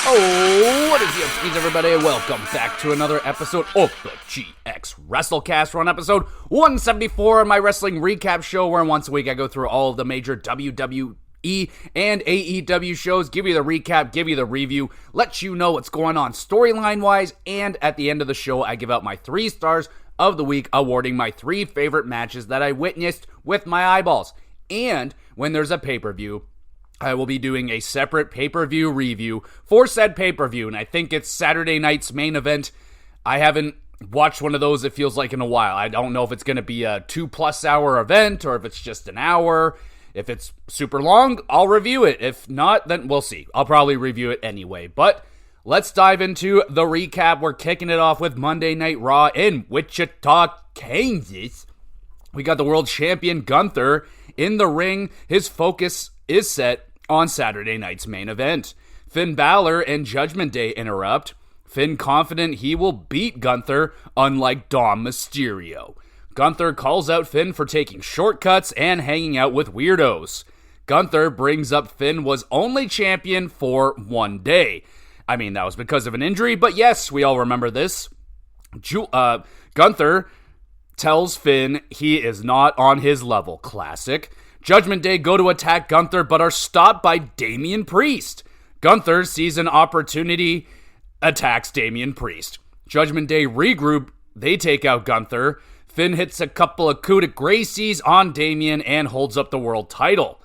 Oh, what is the upspeeds, everybody? Welcome back to another episode of the GXWrestleCast. We're on episode 174 of my wrestling recap show, where once a week I go through all of the major WWE and AEW shows, give you the recap, give you the review, let you know what's going on storyline-wise, and at the end of the show, I give out my 3 stars of the week, awarding my 3 favorite matches that I witnessed with my eyeballs. And when there's a pay-per-view, I will be doing a separate pay-per-view review for said pay-per-view, and I think it's Saturday night's main event. I haven't watched one of those, it feels like, in a while. I don't know if it's going to be a 2+ hour event or if it's just an hour. If it's super long, I'll review it. If not, then we'll see. I'll probably review it anyway. But let's dive into the recap. We're kicking it off with Monday Night Raw in Wichita, Kansas. We got the world champion Gunther in the ring. His focus is set on Saturday night's main event. Finn Balor and Judgment Day interrupt. Finn confident he will beat Gunther, unlike Dom Mysterio. Gunther calls out Finn for taking shortcuts and hanging out with weirdos. Gunther brings up Finn was only champion for 1 day. I mean, that was because of an injury, but yes, we all remember this. Gunther tells Finn he is not on his level. Classic. Judgment Day go to attack Gunther, but are stopped by Damian Priest. Gunther sees an opportunity, attacks Damian Priest. Judgment Day regroup, they take out Gunther. Finn hits a couple of coup de gracies on Damian and holds up the world title.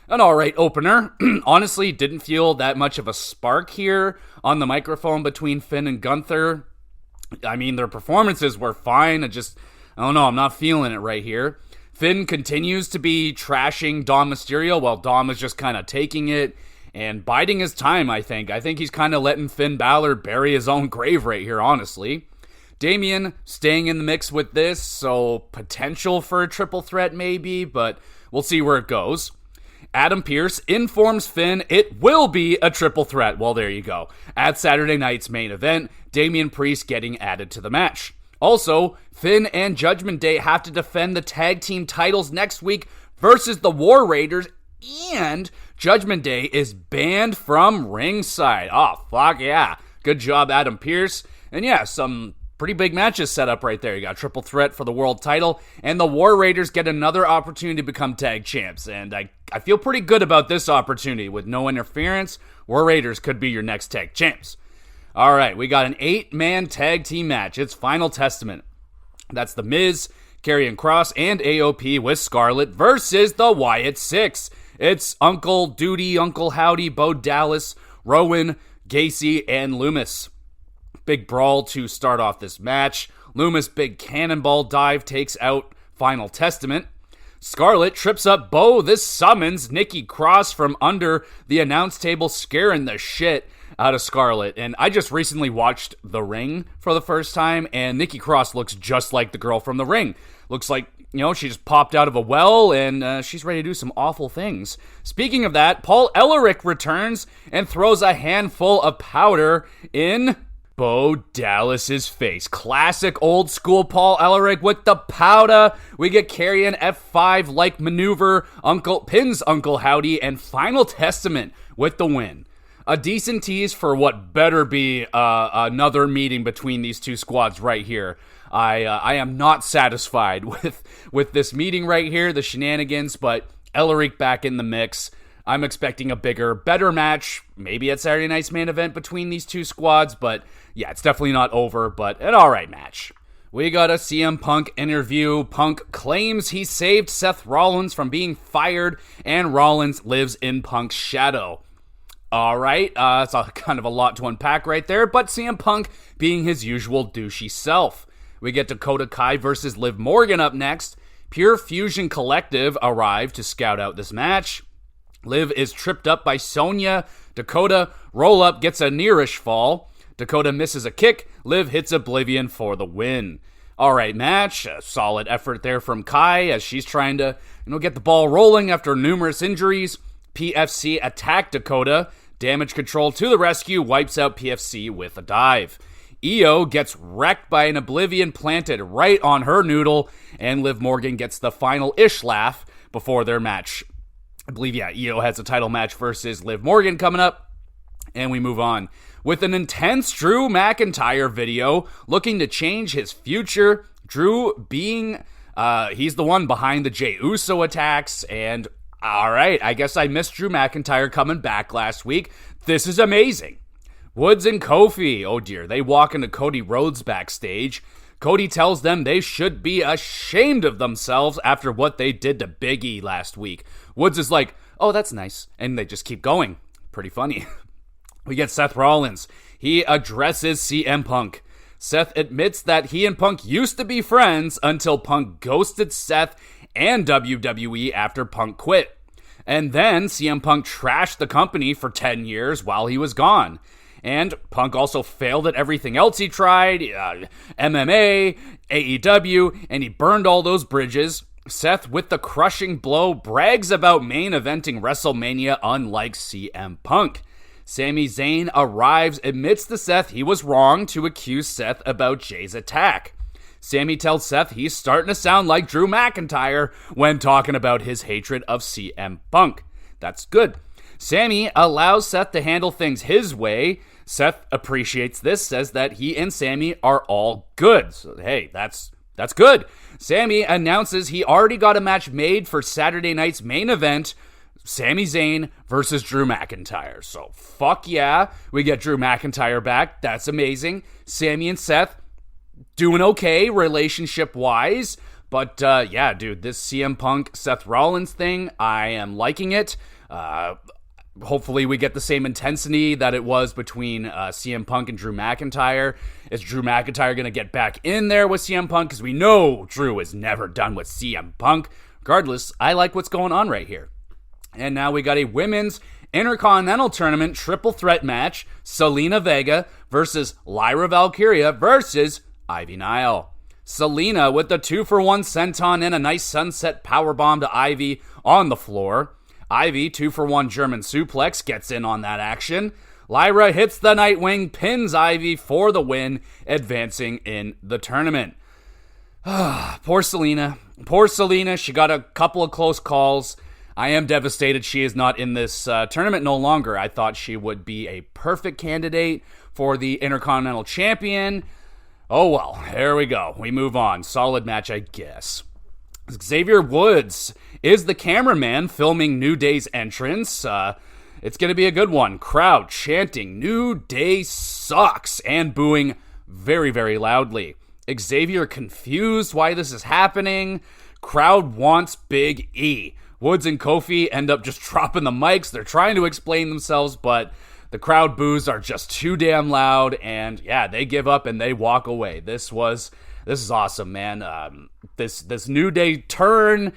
An alright opener. Honestly, didn't feel that much of a spark here on the microphone between Finn and Gunther. I mean, their performances were fine. I don't know, I'm not feeling it right here. Finn continues to be trashing Dom Mysterio while Dom is just kind of taking it and biding his time, I think. I think he's kind of letting Finn Balor bury his own grave right here, honestly. Damian staying in the mix with this, so potential for a triple threat maybe, but we'll see where it goes. Adam Pearce informs Finn it will be a triple threat. Well, there you go. At Saturday night's main event, Damian Priest getting added to the match. Also, Finn and Judgment Day have to defend the tag team titles next week versus the War Raiders, and Judgment Day is banned from ringside. Oh, fuck yeah. Good job, Adam Pearce. And yeah, some pretty big matches set up right there. You got a triple threat for the world title, and the War Raiders get another opportunity to become tag champs. And I feel pretty good about this opportunity. With no interference, War Raiders could be your next tag champs. All right, we got an 8-man tag team match. It's Final Testament. That's The Miz, Karrion Kross, and AOP with Scarlett versus the Wyatt Six. It's Uncle Duty, Uncle Howdy, Bo Dallas, Rowan, Gacy, and Loomis. Big brawl to start off this match. Loomis' big cannonball dive takes out Final Testament. Scarlett trips up Bo. This summons Nikki Cross from under the announce table, scaring the shit out of Scarlett. And I just recently watched The Ring for the first time, and Nikki Cross looks just like the girl from The Ring. Looks like, she just popped out of a well, and she's ready to do some awful things. Speaking of that, Paul Ellerick returns and throws a handful of powder in Bo Dallas's face. Classic old school Paul Ellerick with the powder. We get Karrion F5-like maneuver, pins Uncle Howdy, and Final Testament with the win. A decent tease for what better be another meeting between these two squads right here. I am not satisfied with this meeting right here, the shenanigans, but Ellerick back in the mix. I'm expecting a bigger, better match, maybe at Saturday night's main event between these two squads, but yeah, it's definitely not over, but an alright match. We got a CM Punk interview. Punk claims he saved Seth Rollins from being fired, and Rollins lives in Punk's shadow. Alright, it's kind of a lot to unpack right there, but CM Punk being his usual douchey self. We get Dakota Kai versus Liv Morgan up next. Pure Fusion Collective arrive to scout out this match. Liv is tripped up by Sonya. Dakota roll up, gets a nearish fall. Dakota misses a kick. Liv hits Oblivion for the win. Alright match, a solid effort there from Kai as she's trying to, get the ball rolling after numerous injuries. PFC attack Dakota. Damage Control to the rescue, wipes out PFC with a dive. Io gets wrecked by an Oblivion planted right on her noodle, and Liv Morgan gets the final-ish laugh before their match. I believe, Io has a title match versus Liv Morgan coming up. And we move on with an intense Drew McIntyre video looking to change his future. Drew being, he's the one behind the Jey Uso attacks. And all right, I guess I missed Drew McIntyre coming back last week. This is amazing. Woods and Kofi, oh dear, they walk into Cody Rhodes backstage. Cody tells them they should be ashamed of themselves after what they did to Big E last week. Woods is like, oh, that's nice. And they just keep going. Pretty funny. We get Seth Rollins. He addresses CM Punk. Seth admits that he and Punk used to be friends until Punk ghosted Seth and WWE after Punk quit. And then CM Punk trashed the company for 10 years while he was gone. And Punk also failed at everything else he tried, MMA, AEW, and he burned all those bridges. Seth, with the crushing blow, brags about main eventing WrestleMania unlike CM Punk. Sami Zayn arrives, admits to Seth he was wrong to accuse Seth about Jay's attack. Sami tells Seth he's starting to sound like Drew McIntyre when talking about his hatred of CM Punk. That's good. Sami allows Seth to handle things his way. Seth appreciates this, says that he and Sami are all good. So, hey, that's good. Sami announces he already got a match made for Saturday night's main event, Sami Zayn versus Drew McIntyre. So, fuck yeah, we get Drew McIntyre back. That's amazing. Sami and Seth doing okay relationship-wise. But, yeah, dude, this CM Punk, Seth Rollins thing, I am liking it. Hopefully we get the same intensity that it was between CM Punk and Drew McIntyre. Is Drew McIntyre going to get back in there with CM Punk? Because we know Drew is never done with CM Punk. Regardless, I like what's going on right here. And now we got a women's Intercontinental Tournament triple threat match. Selena Vega versus Lyra Valkyria versus Ivy Nile. Selena with the 2-for-1 senton and a nice sunset powerbomb to Ivy on the floor. Ivy, 2-for-1 German suplex, gets in on that action. Lyra hits the Nightwing, pins Ivy for the win, advancing in the tournament. Poor Selena. Poor Selena. She got a couple of close calls. I am devastated she is not in this tournament no longer. I thought she would be a perfect candidate for the Intercontinental Champion. Oh well, there we go. We move on. Solid match, I guess. Xavier Woods is the cameraman filming New Day's entrance. It's going to be a good one. Crowd chanting, "New Day sucks," and booing very, very loudly. Xavier confused why this is happening. Crowd wants Big E. Woods and Kofi end up just dropping the mics. They're trying to explain themselves, but the crowd boos are just too damn loud, and yeah, they give up and they walk away. This is awesome, man. This New Day turn,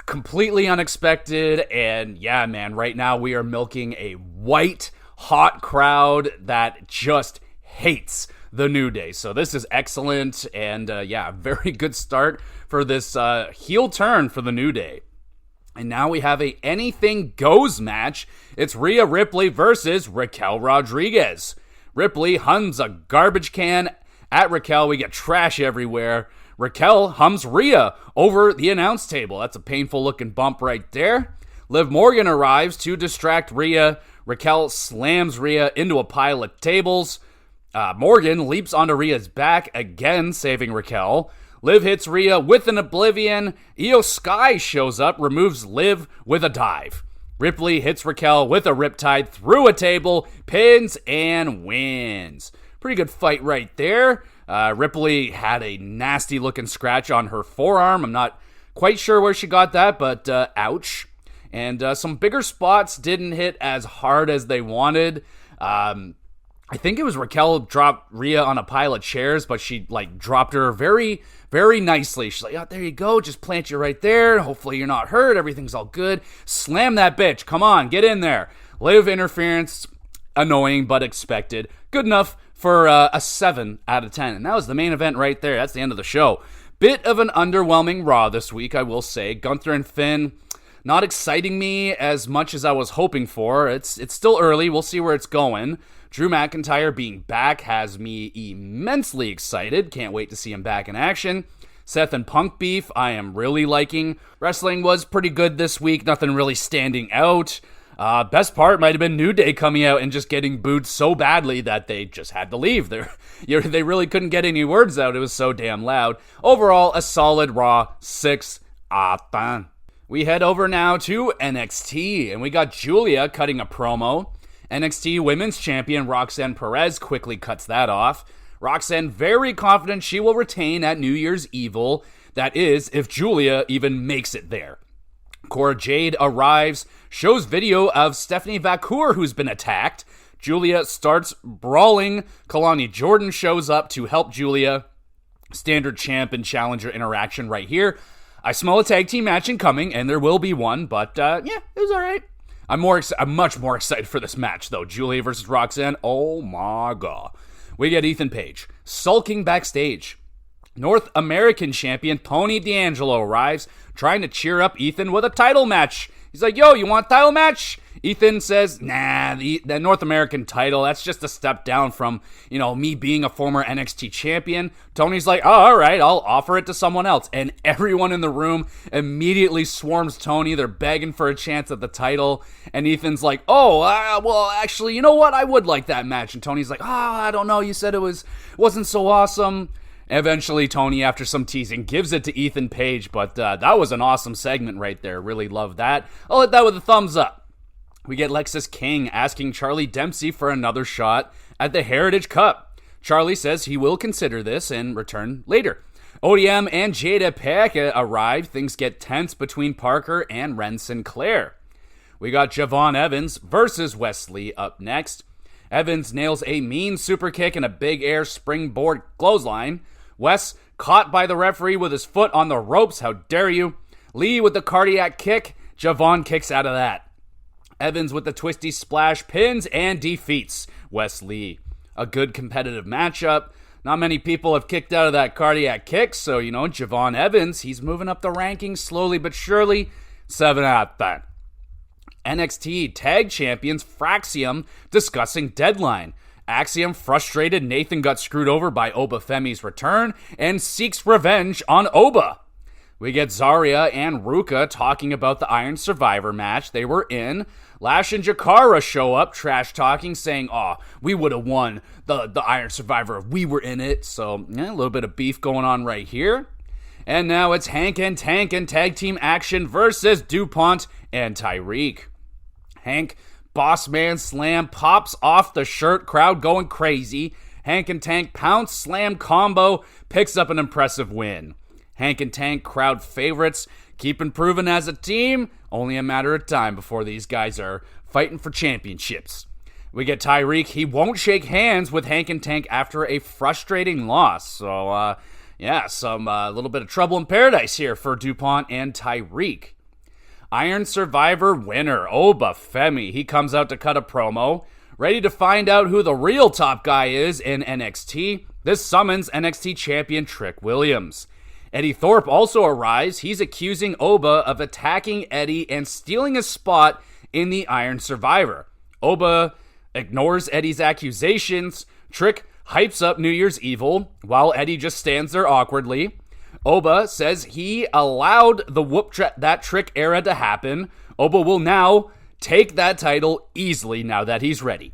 completely unexpected, and yeah, man, right now we are milking a white, hot crowd that just hates the New Day. So this is excellent, and yeah, very good start for this heel turn for the New Day. And now we have a Anything Goes match. It's Rhea Ripley versus Raquel Rodriguez. Ripley hums a garbage can at Raquel. We get trash everywhere. Raquel hums Rhea over the announce table. That's a painful looking bump right there. Liv Morgan arrives to distract Rhea. Raquel slams Rhea into a pile of tables. Morgan leaps onto Rhea's back again, saving Raquel. Liv hits Rhea with an Oblivion. Io Sky shows up, removes Liv with a dive. Ripley hits Raquel with a Riptide through a table, pins, and wins. Pretty good fight right there. Ripley had a nasty looking scratch on her forearm. I'm not quite sure where she got that, but ouch. And some bigger spots didn't hit as hard as they wanted. I think it was Raquel dropped Rhea on a pile of chairs, but she dropped her very, very nicely. She's like, oh, there you go. Just plant you right there. Hopefully you're not hurt. Everything's all good. Slam that bitch. Come on, get in there. Liv interference, annoying but expected. Good enough for a 7 out of 10. And that was the main event right there. That's the end of the show. Bit of an underwhelming Raw this week, I will say. Gunther and Finn not exciting me as much as I was hoping for. It's still early. We'll see where it's going. Drew McIntyre being back has me immensely excited. Can't wait to see him back in action. Seth and Punk beef, I am really liking. Wrestling was pretty good this week. Nothing really standing out. Best part might have been New Day coming out and just getting booed so badly that they just had to leave. They really couldn't get any words out. It was so damn loud. Overall, a solid Raw 6 out of 10. We head over now to NXT, and we got Julia cutting a promo. NXT Women's Champion Roxanne Perez quickly cuts that off. Roxanne very confident she will retain at New Year's Evil. That is, if Julia even makes it there. Cora Jade arrives, shows video of Stephanie Vacour who's been attacked. Julia starts brawling. Kalani Jordan shows up to help Julia. Standard champ and challenger interaction right here. I smell a tag team match incoming, and there will be one, but yeah, it was alright. I'm much more excited for this match, though. Julia versus Roxanne, oh my god. We get Ethan Page sulking backstage. North American champion Tony D'Angelo arrives, trying to cheer up Ethan with a title match. He's like, yo, you want a title match? Ethan says, nah, the North American title, that's just a step down from, me being a former NXT champion. Tony's like, oh, all right, I'll offer it to someone else. And everyone in the room immediately swarms Tony. They're begging for a chance at the title. And Ethan's like, oh, well, actually, you know what? I would like that match. And Tony's like, I don't know. You said it wasn't so awesome. Eventually, Tony, after some teasing, gives it to Ethan Page, but that was an awesome segment right there. Really loved that. I'll hit that with a thumbs up. We get Lexis King asking Charlie Dempsey for another shot at the Heritage Cup. Charlie says he will consider this and return later. ODM and Jada Pinkett arrive. Things get tense between Parker and Ren Sinclair. We got Javon Evans versus Wesley up next. Evans nails a mean super kick and a big air springboard clothesline. Wes caught by the referee with his foot on the ropes. How dare you? Lee with the cardiac kick. Javon kicks out of that. Evans with the twisty splash pins and defeats Wes Lee. A good competitive matchup. Not many people have kicked out of that cardiac kick, so, Javon Evans, he's moving up the rankings slowly but surely. 7 out of 10. NXT Tag Champions Fraxium discussing Deadline. Axiom frustrated Nathan got screwed over by Oba Femi's return and seeks revenge on Oba. We get Zarya and Ruka talking about the Iron Survivor match they were in. Lash and Jakara show up, trash talking, saying, we would have won the Iron Survivor if we were in it. So, a little bit of beef going on right here. And now it's Hank and Tank and tag team action versus DuPont and Tyreek. Hank, boss man slam, pops off the shirt, crowd going crazy. Hank and Tank pounce slam combo, picks up an impressive win. Hank and Tank, crowd favorites, keep improving as a team. Only a matter of time before these guys are fighting for championships. We get Tyreek. He won't shake hands with Hank and Tank after a frustrating loss. So, some little bit of trouble in paradise here for DuPont and Tyreek. Iron Survivor winner, Oba Femi. He comes out to cut a promo. Ready to find out who the real top guy is in NXT. This summons NXT champion Trick Williams. Eddie Thorpe also arrives. He's accusing Oba of attacking Eddie and stealing his spot in the Iron Survivor. Oba ignores Eddie's accusations. Trick hypes up New Year's Evil while Eddie just stands there awkwardly. Oba says he allowed the that Trick era to happen. Oba will now take that title easily now that he's ready.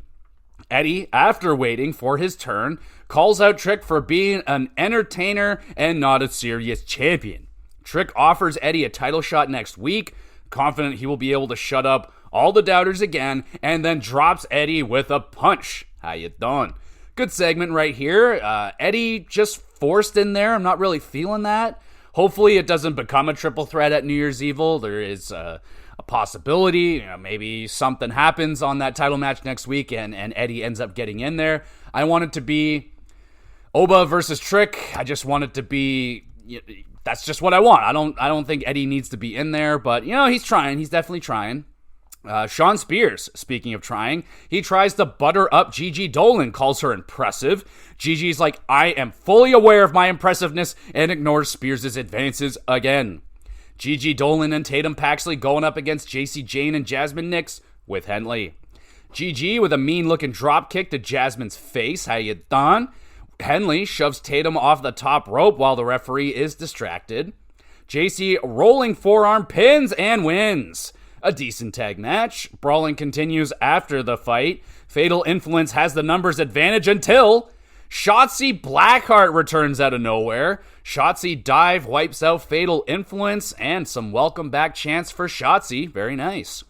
Eddie, after waiting for his turn, calls out Trick for being an entertainer and not a serious champion. Trick offers Eddie a title shot next week, confident he will be able to shut up all the doubters again, and then drops Eddie with a punch. How you doing? Good segment right here. Eddie just forced in there. I'm not really feeling that. Hopefully it doesn't become a triple threat at New Year's Evil. There is a possibility. Maybe something happens on that title match next week and Eddie ends up getting in there. I want it to be Oba versus Trick. I just want it to be... That's just what I want. I don't think Eddie needs to be in there, but, he's trying. He's definitely trying. Sean Spears, speaking of trying, he tries to butter up Gigi Dolan, calls her impressive. Gigi's like, I am fully aware of my impressiveness, and ignores Spears' advances again. Gigi Dolan and Tatum Paxley going up against JC Jane and Jasmine Nix with Henley. Gigi with a mean-looking drop kick to Jasmine's face. How you done? Henley shoves Tatum off the top rope while the referee is distracted. JC rolling forearm pins and wins. A decent tag match. Brawling continues after the fight. Fatal Influence has the numbers advantage until Shotzi Blackheart returns out of nowhere. Shotzi dive wipes out Fatal Influence, and some welcome back chants for Shotzi. Very nice.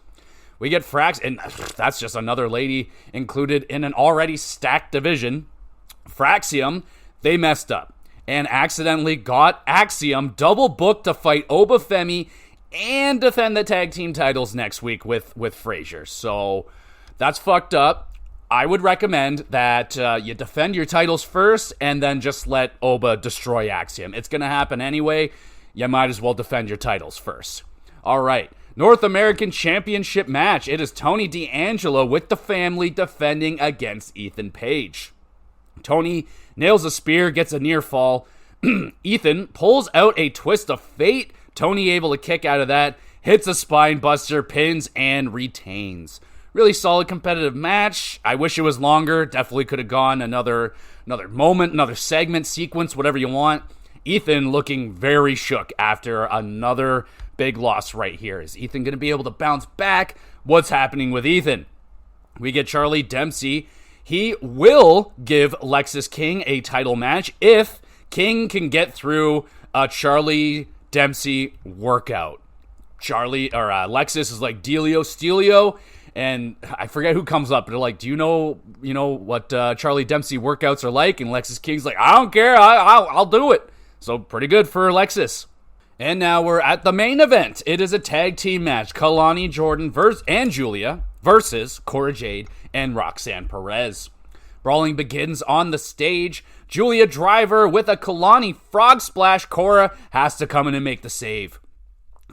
We get Frax, and that's just another lady included in an already stacked division. Fraxium, they messed up and accidentally got Axiom double booked to fight Obafemi and defend the tag team titles next week with Frazier. So that's fucked up. I would recommend that you defend your titles first and then just let Oba destroy Axiom. It's going to happen anyway. You might as well defend your titles first. All right. North American Championship match. It is Tony D'Angelo with the family defending against Ethan Page. Tony nails a spear, gets a near fall. Ethan pulls out a twist of fate. Tony able to kick out of that, hits a spine buster, pins, and retains. Really solid competitive match. I wish it was longer. Definitely could have gone another moment, another segment, sequence, whatever you want. Ethan looking very shook after another big loss right here. Is Ethan going to be able to bounce back? What's happening with Ethan? We get Charlie Dempsey. He will give Lexis King a title match if King can get through a Charlie Dempsey workout. Lexis is like Delio Stelio, and I forget who comes up. They're like, do you know what Charlie Dempsey workouts are like? And Lexis King's like, I don't care, I'll do it. So pretty good for Lexis. And now we're at the main event. It is a tag team match. Kalani Jordan and Julia versus Cora Jade and Roxanne Perez. Brawling begins on the stage. Julia Driver with a Kalani frog splash. Cora has to come in and make the save.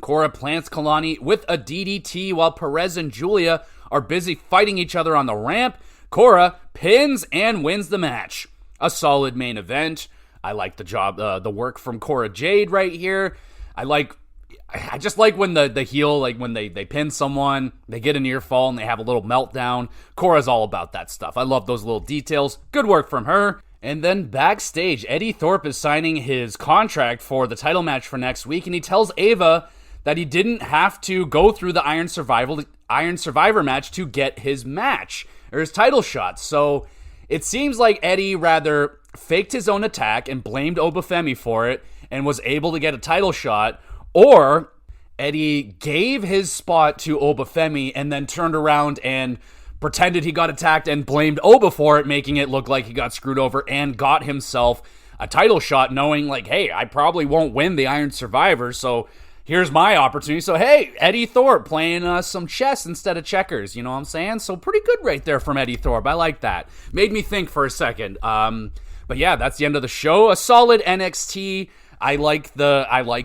Cora plants Kalani with a DDT while Perez and Julia are busy fighting each other on the ramp. Cora pins and wins the match. A solid main event. I like the work from Cora Jade right here. I just like when the heel, like when they pin someone, they get a near fall and they have a little meltdown. Cora's all about that stuff. I love those little details. Good work from her. And then backstage, Eddie Thorpe is signing his contract for the title match for next week, and he tells Ava that he didn't have to go through the Iron Survivor match to get his match, or his title shot. So it seems like Eddie rather faked his own attack and blamed Obafemi for it and was able to get a title shot, or Eddie gave his spot to Obafemi and then turned around and pretended he got attacked and blamed Oba for it, making it look like he got screwed over and got himself a title shot, knowing like, hey, I probably won't win the Iron Survivor, so here's my opportunity. So, hey, Eddie Thorpe playing some chess instead of checkers, you know what I'm saying? So pretty good right there from Eddie Thorpe. I like that. Made me think for a second. But yeah, that's the end of the show. A solid NXT. I like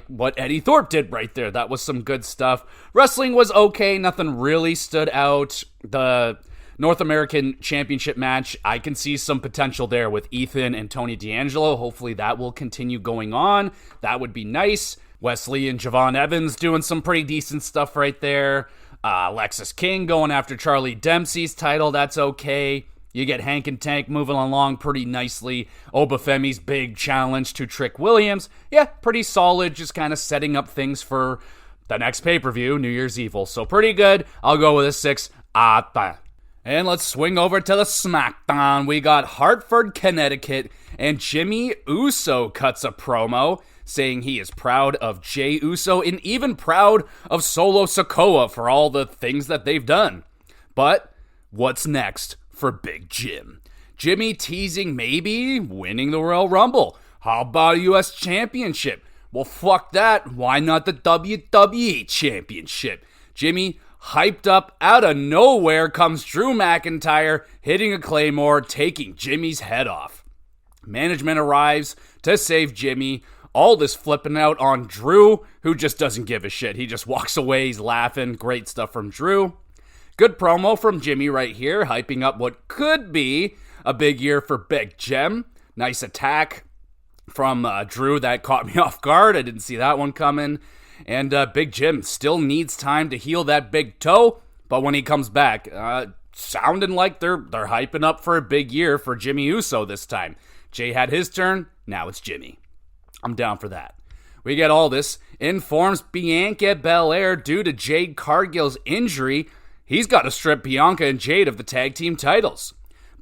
what Eddie Thorpe did right there. That was some good stuff. Wrestling was okay. Nothing really stood out. The North American Championship match, I can see some potential there with Ethan and Tony D'Angelo. Hopefully that will continue going on. That would be nice. Wesley and Javon Evans doing some pretty decent stuff right there. Lexis King going after Charlie Dempsey's title. That's okay. You get Hank and Tank moving along pretty nicely. Obafemi's big challenge to Trick Williams. Yeah, pretty solid. Just kind of setting up things for the next pay-per-view, New Year's Evil. So pretty good. I'll go with a 6. And let's swing over to the SmackDown. We got Hartford, Connecticut, and Jimmy Uso cuts a promo saying he is proud of Jey Uso and even proud of Solo Sikoa for all the things that they've done. But what's next for Big Jim? Jimmy teasing maybe winning the Royal Rumble. How about a U.S. Championship? Well, fuck that. Why not the WWE Championship? Jimmy hyped up out of nowhere comes Drew McIntyre, hitting a Claymore, taking Jimmy's head off. Management arrives to save Jimmy. All this flipping out on Drew, who just doesn't give a shit. He just walks away. He's laughing. Great stuff from Drew. Good promo from Jimmy right here, hyping up what could be a big year for Big Jim. Nice attack from Drew that caught me off guard. I didn't see that one coming. And Big Jim still needs time to heal that big toe, but when he comes back, sounding like they're hyping up for a big year for Jimmy Uso this time. Jay had his turn, now it's Jimmy. I'm down for that. We get Aldis informs Bianca Belair due to Jade Cargill's injury, he's got to strip Bianca and Jade of the tag team titles.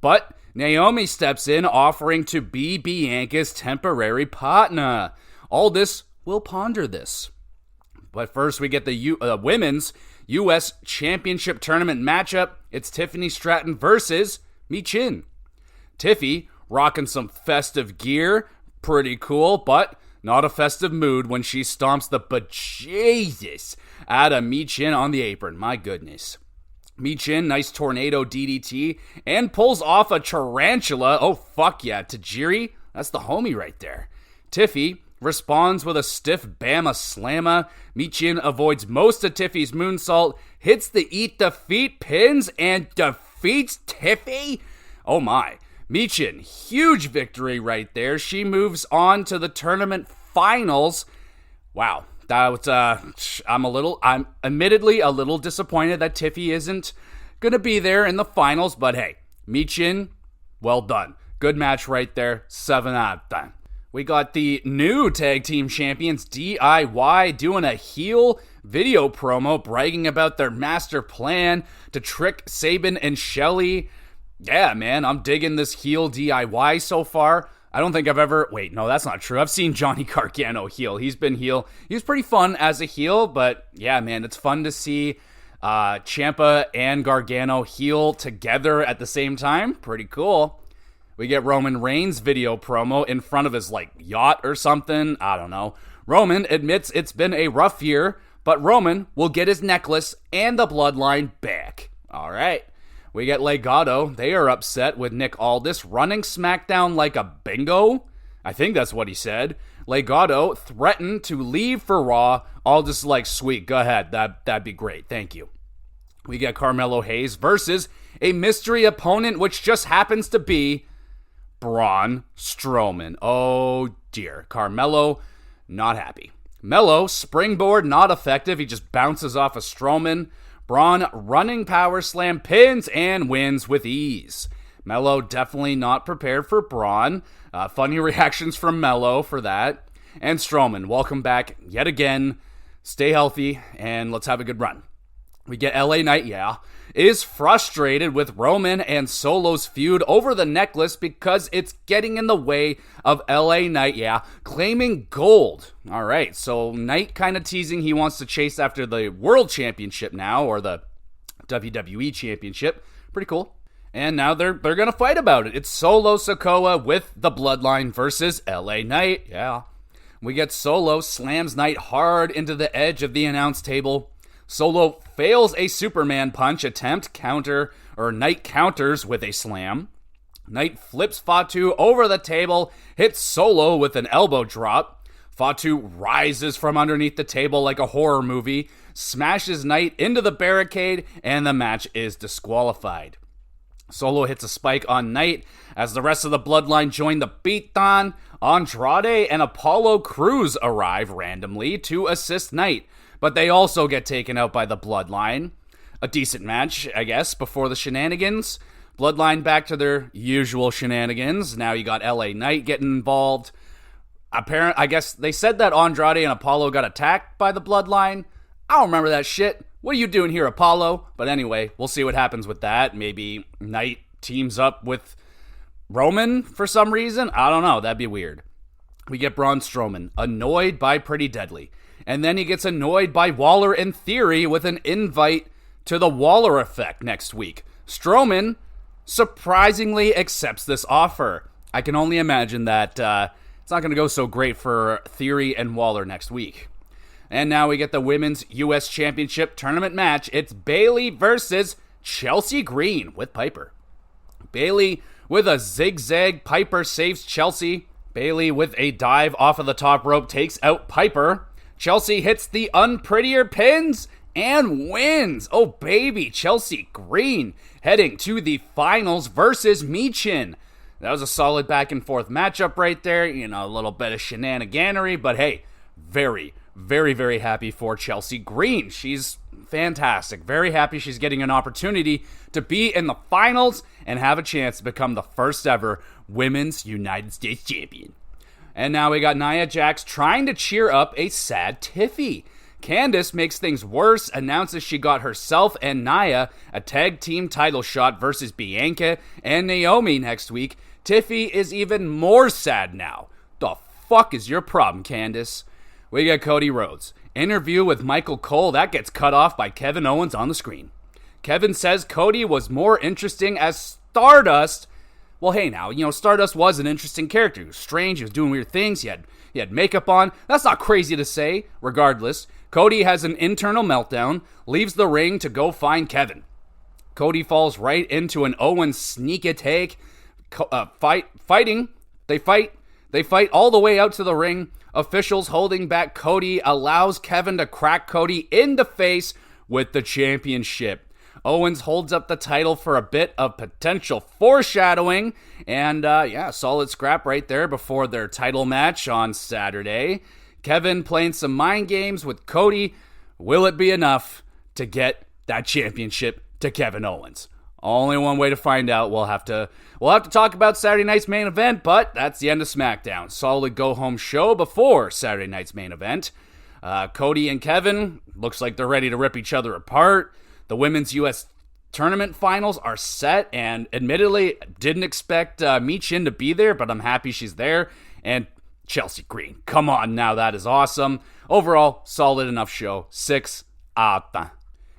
But Naomi steps in, offering to be Bianca's temporary partner. Aldis will ponder this. But first, we get the women's U.S. Championship Tournament matchup. It's Tiffany Stratton versus Michin. Tiffy rocking some festive gear. Pretty cool, but not a festive mood when she stomps the bejesus out of Michin on the apron. My goodness. Michin, nice tornado DDT, and pulls off a tarantula. Oh, fuck yeah. Tajiri, that's the homie right there. Tiffy responds with a stiff Bama Slamma. Michin avoids most of Tiffy's moonsault, hits the Eat the Feet pins, and defeats Tiffy? Oh my. Michin, huge victory right there. She moves on to the tournament finals. Wow. That was, I'm admittedly a little disappointed that Tiffy isn't going to be there in the finals, but hey, Michin, well done. Good match right there. 7 out of 10. We got the new tag team champions, DIY, doing a heel video promo, bragging about their master plan to trick Sabin and Shelly. Yeah, man, I'm digging this heel DIY so far. I don't think I've ever... Wait, no, that's not true. I've seen Johnny Gargano heel. He's been heel. He was pretty fun as a heel, but yeah, man, it's fun to see Ciampa and Gargano heel together at the same time. Pretty cool. We get Roman Reigns' video promo in front of his, yacht or something. I don't know. Roman admits it's been a rough year, but Roman will get his necklace and the bloodline back. All right. We get Legado. They are upset with Nick Aldis running SmackDown like a bingo. I think that's what he said. Legado threatened to leave for Raw. Aldis is like, sweet, go ahead. That'd be great. Thank you. We get Carmelo Hayes versus a mystery opponent, which just happens to be Braun Strowman. Oh dear. Carmelo, not happy. Melo, springboard, not effective. He just bounces off of Strowman. Braun running power slam, pins, and wins with ease. Melo definitely not prepared for Braun. Funny reactions from Melo for that. And Strowman, welcome back yet again. Stay healthy, and let's have a good run. We get LA Knight, is frustrated with Roman and Solo's feud over the necklace because it's getting in the way of LA Knight, claiming gold. All right, so Knight kind of teasing he wants to chase after the World Championship now, or the WWE Championship. Pretty cool. And now they're going to fight about it. It's Solo Sikoa with the Bloodline versus LA Knight, We get Solo slams Knight hard into the edge of the announce table. Solo fails a Superman punch attempt, Knight counters with a slam. Knight flips Fatu over the table, hits Solo with an elbow drop. Fatu rises from underneath the table like a horror movie, smashes Knight into the barricade, and the match is disqualified. Solo hits a spike on Knight as the rest of the Bloodline join the beatdown. Andrade and Apollo Crews arrive randomly to assist Knight, but they also get taken out by the Bloodline. A decent match, I guess, before the shenanigans. Bloodline back to their usual shenanigans. Now you got LA Knight getting involved. I guess they said that Andrade and Apollo got attacked by the Bloodline. I don't remember that shit. What are you doing here, Apollo? But anyway, we'll see what happens with that. Maybe Knight teams up with Roman for some reason. I don't know. That'd be weird. We get Braun Strowman, annoyed by Pretty Deadly. And then he gets annoyed by Waller and Theory with an invite to the Waller Effect next week. Strowman surprisingly accepts this offer. I can only imagine that it's not going to go so great for Theory and Waller next week. And now we get the Women's U.S. Championship Tournament match. It's Bayley versus Chelsea Green with Piper. Bayley with a zigzag. Piper saves Chelsea. Bayley with a dive off of the top rope takes out Piper. Chelsea hits the unprettier pins and wins. Oh, baby. Chelsea Green heading to the finals versus Michin. That was a solid back and forth matchup right there. You know, a little bit of shenaniganery, but hey, very, very, very happy for Chelsea Green. She's fantastic. Very happy she's getting an opportunity to be in the finals and have a chance to become the first ever Women's United States Champion. And now we got Nia Jax trying to cheer up a sad Tiffy. Candice makes things worse, announces she got herself and Nia a tag team title shot versus Bianca and Naomi next week. Tiffy is even more sad now. The fuck is your problem, Candice? We got Cody Rhodes. Interview with Michael Cole, that gets cut off by Kevin Owens on the screen. Kevin says Cody was more interesting as Stardust. Well, hey now, Stardust was an interesting character. He was strange, he was doing weird things, he had makeup on. That's not crazy to say. Regardless, Cody has an internal meltdown, leaves the ring to go find Kevin. Cody falls right into an Owens sneak attack. Fighting. They fight all the way out to the ring. Officials holding back Cody allows Kevin to crack Cody in the face with the championship. Owens holds up the title for a bit of potential foreshadowing. And solid scrap right there before their title match on Saturday. Kevin playing some mind games with Cody. Will it be enough to get that championship to Kevin Owens? Only one way to find out. We'll have to talk about Saturday night's main event, but that's the end of SmackDown. Solid go-home show before Saturday night's main event. Cody and Kevin, looks like they're ready to rip each other apart. The Women's U.S. Tournament finals are set, and admittedly, didn't expect Michin to be there, but I'm happy she's there. And Chelsea Green, come on now, that is awesome. Overall, solid enough show. 6 out of 10.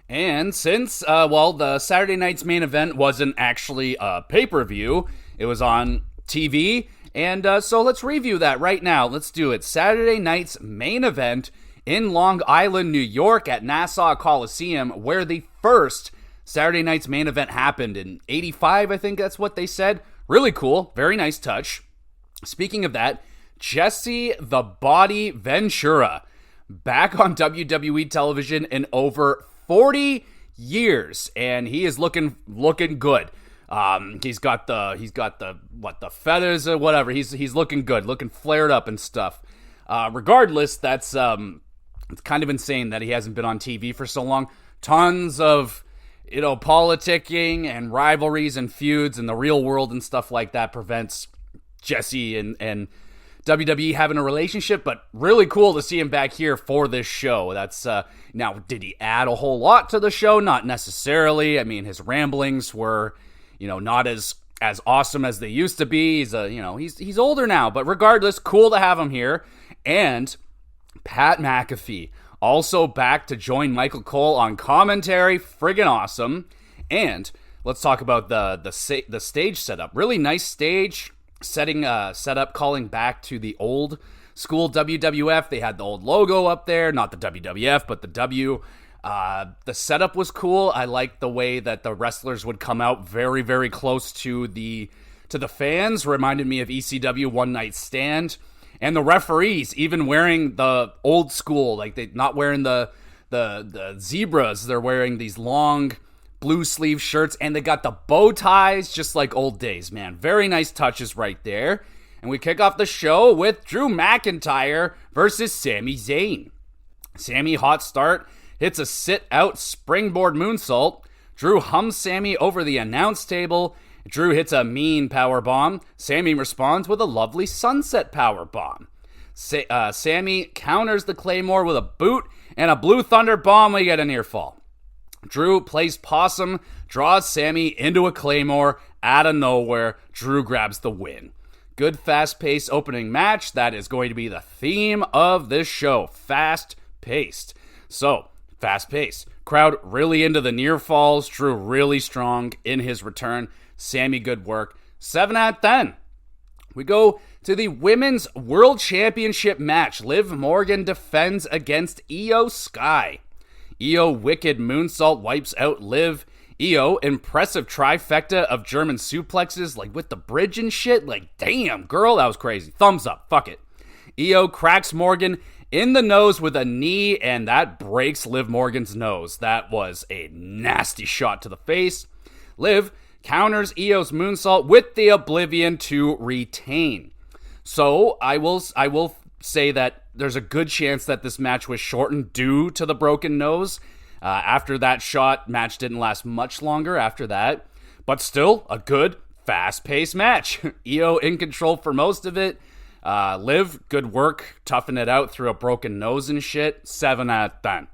And since, the Saturday night's main event wasn't actually a pay-per-view, it was on TV, and so let's review that right now. Let's do it. Saturday night's main event in Long Island, New York at Nassau Coliseum, where the first Saturday night's main event happened in 85, I think that's what they said. Really cool. Very nice touch. Speaking of that, Jesse the Body Ventura back on WWE television in over 40 years, and he is looking good. He's got the feathers or whatever. He's looking good, looking flared up and stuff. Regardless, that's it's kind of insane that he hasn't been on TV for so long. Tons of politicking and rivalries and feuds in the real world and stuff like that prevents Jesse and WWE having a relationship, but really cool to see him back here for this show. That's now, did he add a whole lot to the show? Not necessarily. I mean, his ramblings were, not as awesome as they used to be. He's older now, but regardless, cool to have him here. And Pat McAfee also back to join Michael Cole on commentary. Friggin' awesome. And let's talk about the stage setup. Really nice stage setup, calling back to the old school WWF. They had the old logo up there, not the WWF, but the W. The setup was cool. I liked the way that the wrestlers would come out very, very close to the fans. Reminded me of ECW One Night Stand. And the referees even wearing the old school, like they not wearing the zebras. They're wearing these long blue sleeve shirts, and they got the bow ties just like old days, man. Very nice touches right there. And we kick off the show with Drew McIntyre versus Sami Zayn. Sami, hot start, hits a sit-out springboard moonsault. Drew hums Sami over the announce table. Drew hits a mean powerbomb. Sami responds with a lovely sunset powerbomb. Sami counters the Claymore with a boot and a Blue Thunder bomb. We get a near fall. Drew plays possum, draws Sami into a Claymore out of nowhere. Drew grabs the win. Good fast-paced opening match. That is going to be the theme of this show. Fast-paced. So, fast-paced. Crowd really into the near falls. Drew really strong in his return. Sami, good work. 7 out of 10. We go to the Women's World Championship match. Liv Morgan defends against Io Sky. Io wicked moonsault wipes out Liv. Io, impressive trifecta of German suplexes, like with the bridge and shit. Like, damn, girl, that was crazy. Thumbs up, fuck it. Io cracks Morgan in the nose with a knee, and that breaks Liv Morgan's nose. That was a nasty shot to the face. Liv counters Io's moonsault with the Oblivion to retain. So, I will say that there's a good chance that this match was shortened due to the broken nose. After that shot, match didn't last much longer after that. But still, a good, fast-paced match. Io in control for most of it. Liv, good work, toughing it out through a broken nose and shit, 7 out of 10.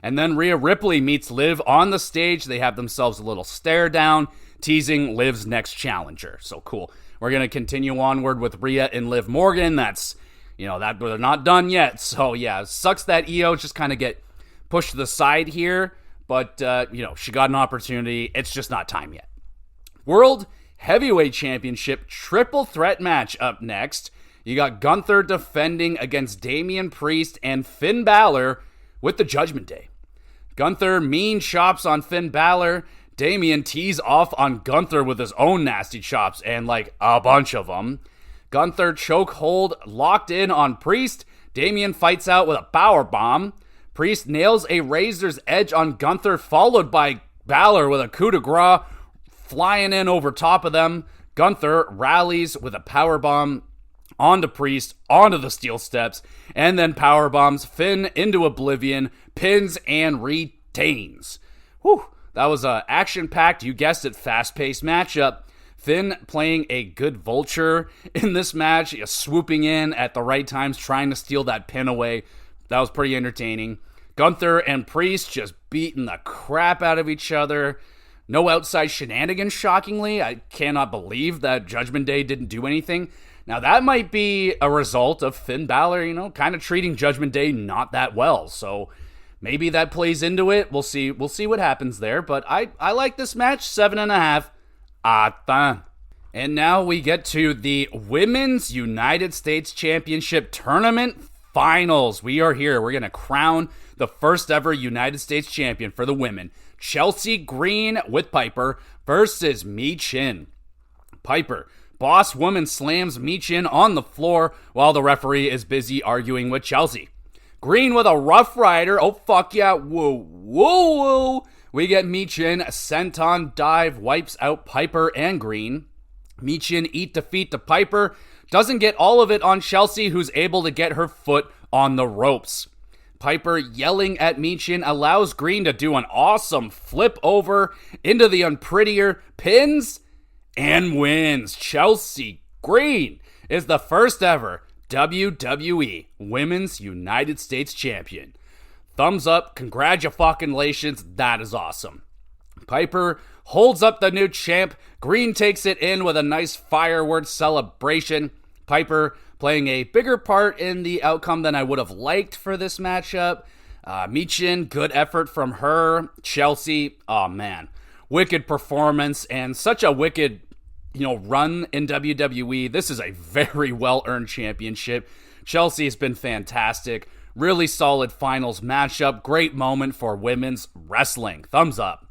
And then Rhea Ripley meets Liv on the stage. They have themselves a little stare down, teasing Liv's next challenger. So cool. We're going to continue onward with Rhea and Liv Morgan. That's, that they're not done yet. So yeah, sucks that Io just kind of get pushed to the side here. But, she got an opportunity. It's just not time yet. World Heavyweight Championship triple threat match up next. You got Gunther defending against Damian Priest and Finn Balor with the Judgment Day. Gunther mean chops on Finn Balor. Damian tees off on Gunther with his own nasty chops and like a bunch of them. Gunther chokehold locked in on Priest. Damian fights out with a powerbomb. Priest nails a razor's edge on Gunther, followed by Balor with a coup de grace flying in over top of them. Gunther rallies with a powerbomb onto Priest, onto the steel steps, and then powerbombs Finn into oblivion, pins, and retains. Whew, that was a action-packed, you guessed it, fast-paced matchup. Finn playing a good vulture in this match, swooping in at the right times, trying to steal that pin away. That was pretty entertaining. Gunther and Priest just beating the crap out of each other. No outside shenanigans, shockingly. I cannot believe that Judgment Day didn't do anything. Now, that might be a result of Finn Balor, kind of treating Judgment Day not that well. So maybe that plays into it. We'll see what happens there. But I like this match, 7.5 out of 10. And now we get to the Women's United States Championship Tournament Finals. We are here. We're going to crown the first ever United States champion for the women. Chelsea Green with Piper versus Michin. Piper, boss woman, slams Michin on the floor while the referee is busy arguing with Chelsea. Green with a Rough Rider. Oh, fuck yeah. Whoa, whoa, whoa. We get Michin. Senton dive wipes out Piper and Green. Michin eat defeat to Piper. Doesn't get all of it on Chelsea, who's able to get her foot on the ropes. Piper yelling at Michin allows Green to do an awesome flip over into the unprettier, pins, and wins. Chelsea Green is the first ever WWE Women's United States Champion. Thumbs up, congratulations, that is awesome. Piper holds up the new champ. Green takes it in with a nice fireworks celebration. Piper playing a bigger part in the outcome than I would have liked for this matchup. Michin, good effort from her. Chelsea, oh man, wicked performance and such a wicked, run in WWE. This is a very well-earned championship. Chelsea has been fantastic. Really solid finals matchup. Great moment for women's wrestling. Thumbs up.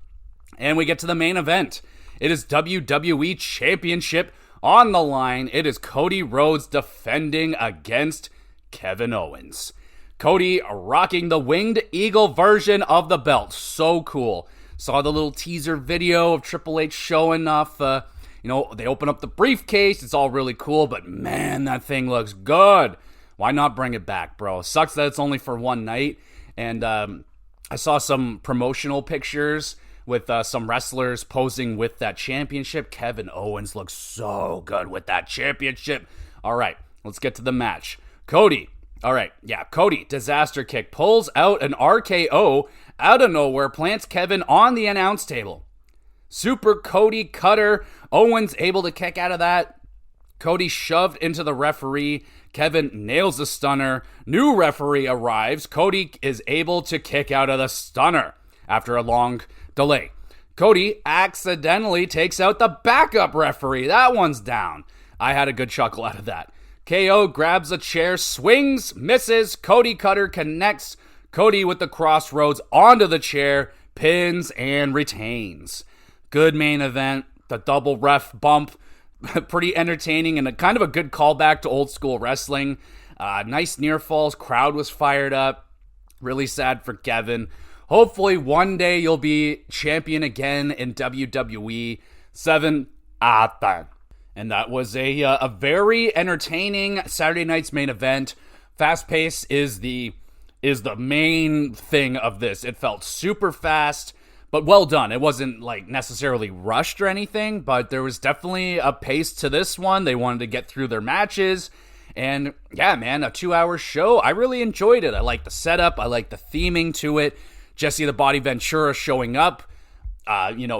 And we get to the main event. It is WWE Championship on the line. It is Cody Rhodes defending against Kevin Owens. Cody rocking the winged eagle version of the belt. So cool. Saw the little teaser video of Triple H showing off, they open up the briefcase. It's all really cool, but man, that thing looks good. Why not bring it back, bro? Sucks that it's only for one night. And I saw some promotional pictures with some wrestlers posing with that championship. Kevin Owens looks so good with that championship. All right, let's get to the match. Cody, disaster kick, pulls out an RKO out of nowhere, plants Kevin on the announce table. Super Cody cutter. Owens able to kick out of that. Cody shoved into the referee. Kevin nails the stunner. New referee arrives. Cody is able to kick out of the stunner after a long delay. Cody accidentally takes out the backup referee. That one's down. I had a good chuckle out of that. KO grabs a chair, swings, misses. Cody cutter connects. Cody with the crossroads onto the chair, pins and retains. Good main event. The double ref bump. Pretty entertaining and a kind of a good callback to old school wrestling. Nice near falls. Crowd was fired up. Really sad for Kevin. Hopefully one day you'll be champion again in WWE. 7 out of 10. And that was a very entertaining Saturday night's main event. Fast pace is the main thing of this. It felt super fast, but well done. It wasn't like necessarily rushed or anything, but there was definitely a pace to this one. They wanted to get through their matches, And yeah, man, a 2-hour show. I really enjoyed it. I like the setup. I like the theming to it. Jesse the Body Ventura showing up.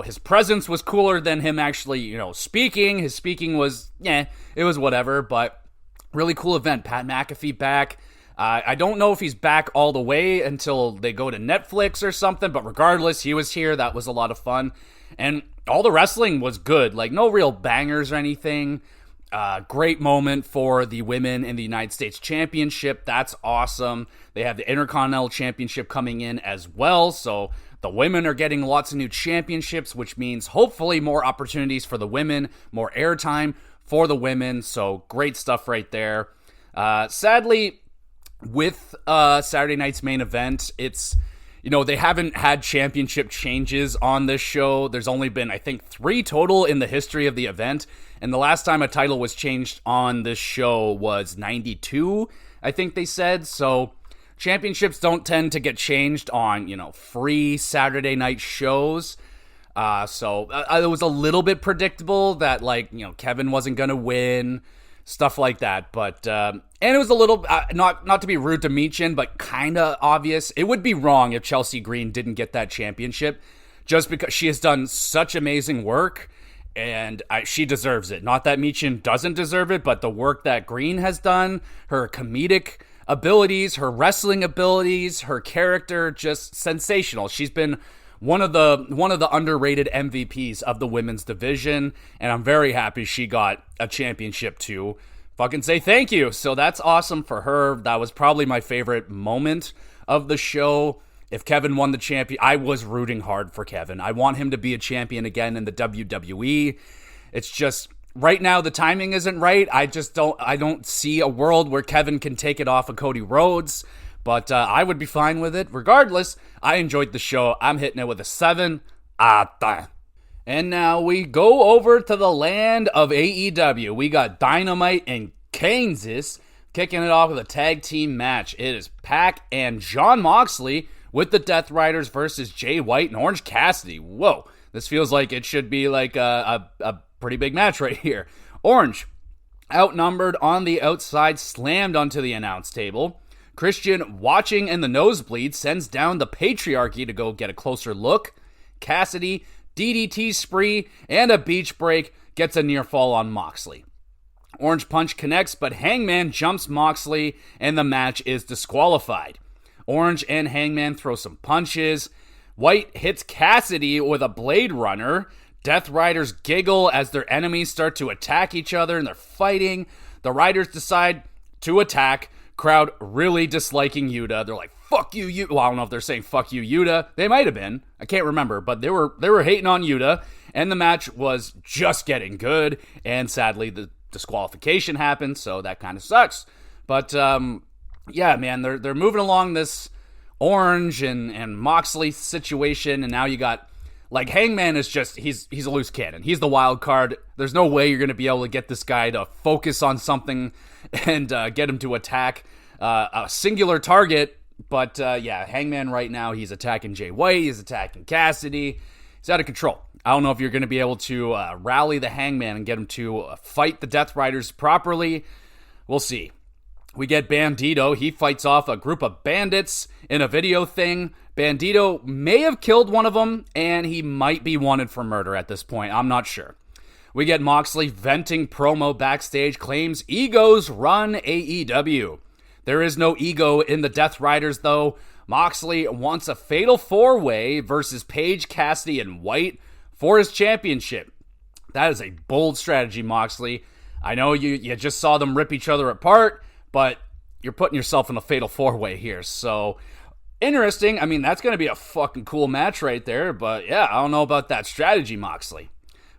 His presence was cooler than him actually, speaking. His speaking was, it was whatever, but really cool event. Pat McAfee back. I don't know if he's back all the way until they go to Netflix or something, but regardless, he was here. That was a lot of fun. And all the wrestling was good. Like, no real bangers or anything. Great moment for the women in the United States Championship. That's awesome. They have the Intercontinental Championship coming in as well, so the women are getting lots of new championships, which means hopefully more opportunities for the women, more airtime for the women, so great stuff right there. Sadly, with Saturday night's main event, it's, they haven't had championship changes on this show. There's only been, I think, 3 total in the history of the event, and the last time a title was changed on this show was 92, I think they said, so championships don't tend to get changed on, free Saturday night shows. So it was a little bit predictable that, Kevin wasn't going to win, stuff like that. But, and it was a little, not to be rude to Michin, but kind of obvious. It would be wrong if Chelsea Green didn't get that championship, just because she has done such amazing work, and she deserves it. Not that Michin doesn't deserve it, but the work that Green has done, her comedic abilities, her wrestling abilities, her character, just sensational. She's been one of the underrated MVPs of the women's division, and I'm very happy she got a championship to fucking say thank you. So that's awesome for her. That was probably my favorite moment of the show. If Kevin won the champion, I was rooting hard for Kevin. I want him to be a champion again in the WWE. It's just, right now, the timing isn't right. I don't see a world where Kevin can take it off of Cody Rhodes, but I would be fine with it. Regardless, I enjoyed the show. I'm hitting it with a 7 out of 10. And now we go over to the land of AEW. We got Dynamite in Kansas, kicking it off with a tag team match. It is Pac and Jon Moxley with the Death Riders versus Jay White and Orange Cassidy. Whoa, this feels like it should be like a pretty big match right here. Orange, outnumbered on the outside, slammed onto the announce table. Christian, watching in the nosebleed, sends down the Patriarchy to go get a closer look. Cassidy, DDT spree, and a beach break, gets a near fall on Moxley. Orange Punch connects, but Hangman jumps Moxley, and the match is disqualified. Orange and Hangman throw some punches. White hits Cassidy with a Blade Runner. Death Riders giggle as their enemies start to attack each other and they're fighting. The Riders decide to attack. Crowd really disliking Yuta. They're like, fuck you, Yuta. Well, I don't know if they're saying fuck you, Yuta. They might have been. I can't remember, but they were hating on Yuta, and the match was just getting good, and sadly the disqualification happened, so that kind of sucks. But yeah, man, they're moving along this Orange and Moxley situation, and now you got, like, Hangman is just, he's a loose cannon. He's the wild card. There's no way you're going to be able to get this guy to focus on something and get him to attack a singular target. But yeah, Hangman right now, he's attacking Jay White, he's attacking Cassidy. He's out of control. I don't know if you're going to be able to rally the Hangman and get him to fight the Death Riders properly. We'll see. We get Bandito. He fights off a group of bandits in a video thing. Bandito may have killed one of them, and he might be wanted for murder at this point. I'm not sure. We get Moxley venting promo backstage, claims egos run AEW. There is no ego in the Death Riders, though. Moxley wants a fatal four-way versus Page, Cassidy, and White for his championship. That is a bold strategy, Moxley. I know you just saw them rip each other apart, but you're putting yourself in a fatal four-way here. So, interesting. I mean, that's going to be a fucking cool match right there. But yeah, I don't know about that strategy, Moxley.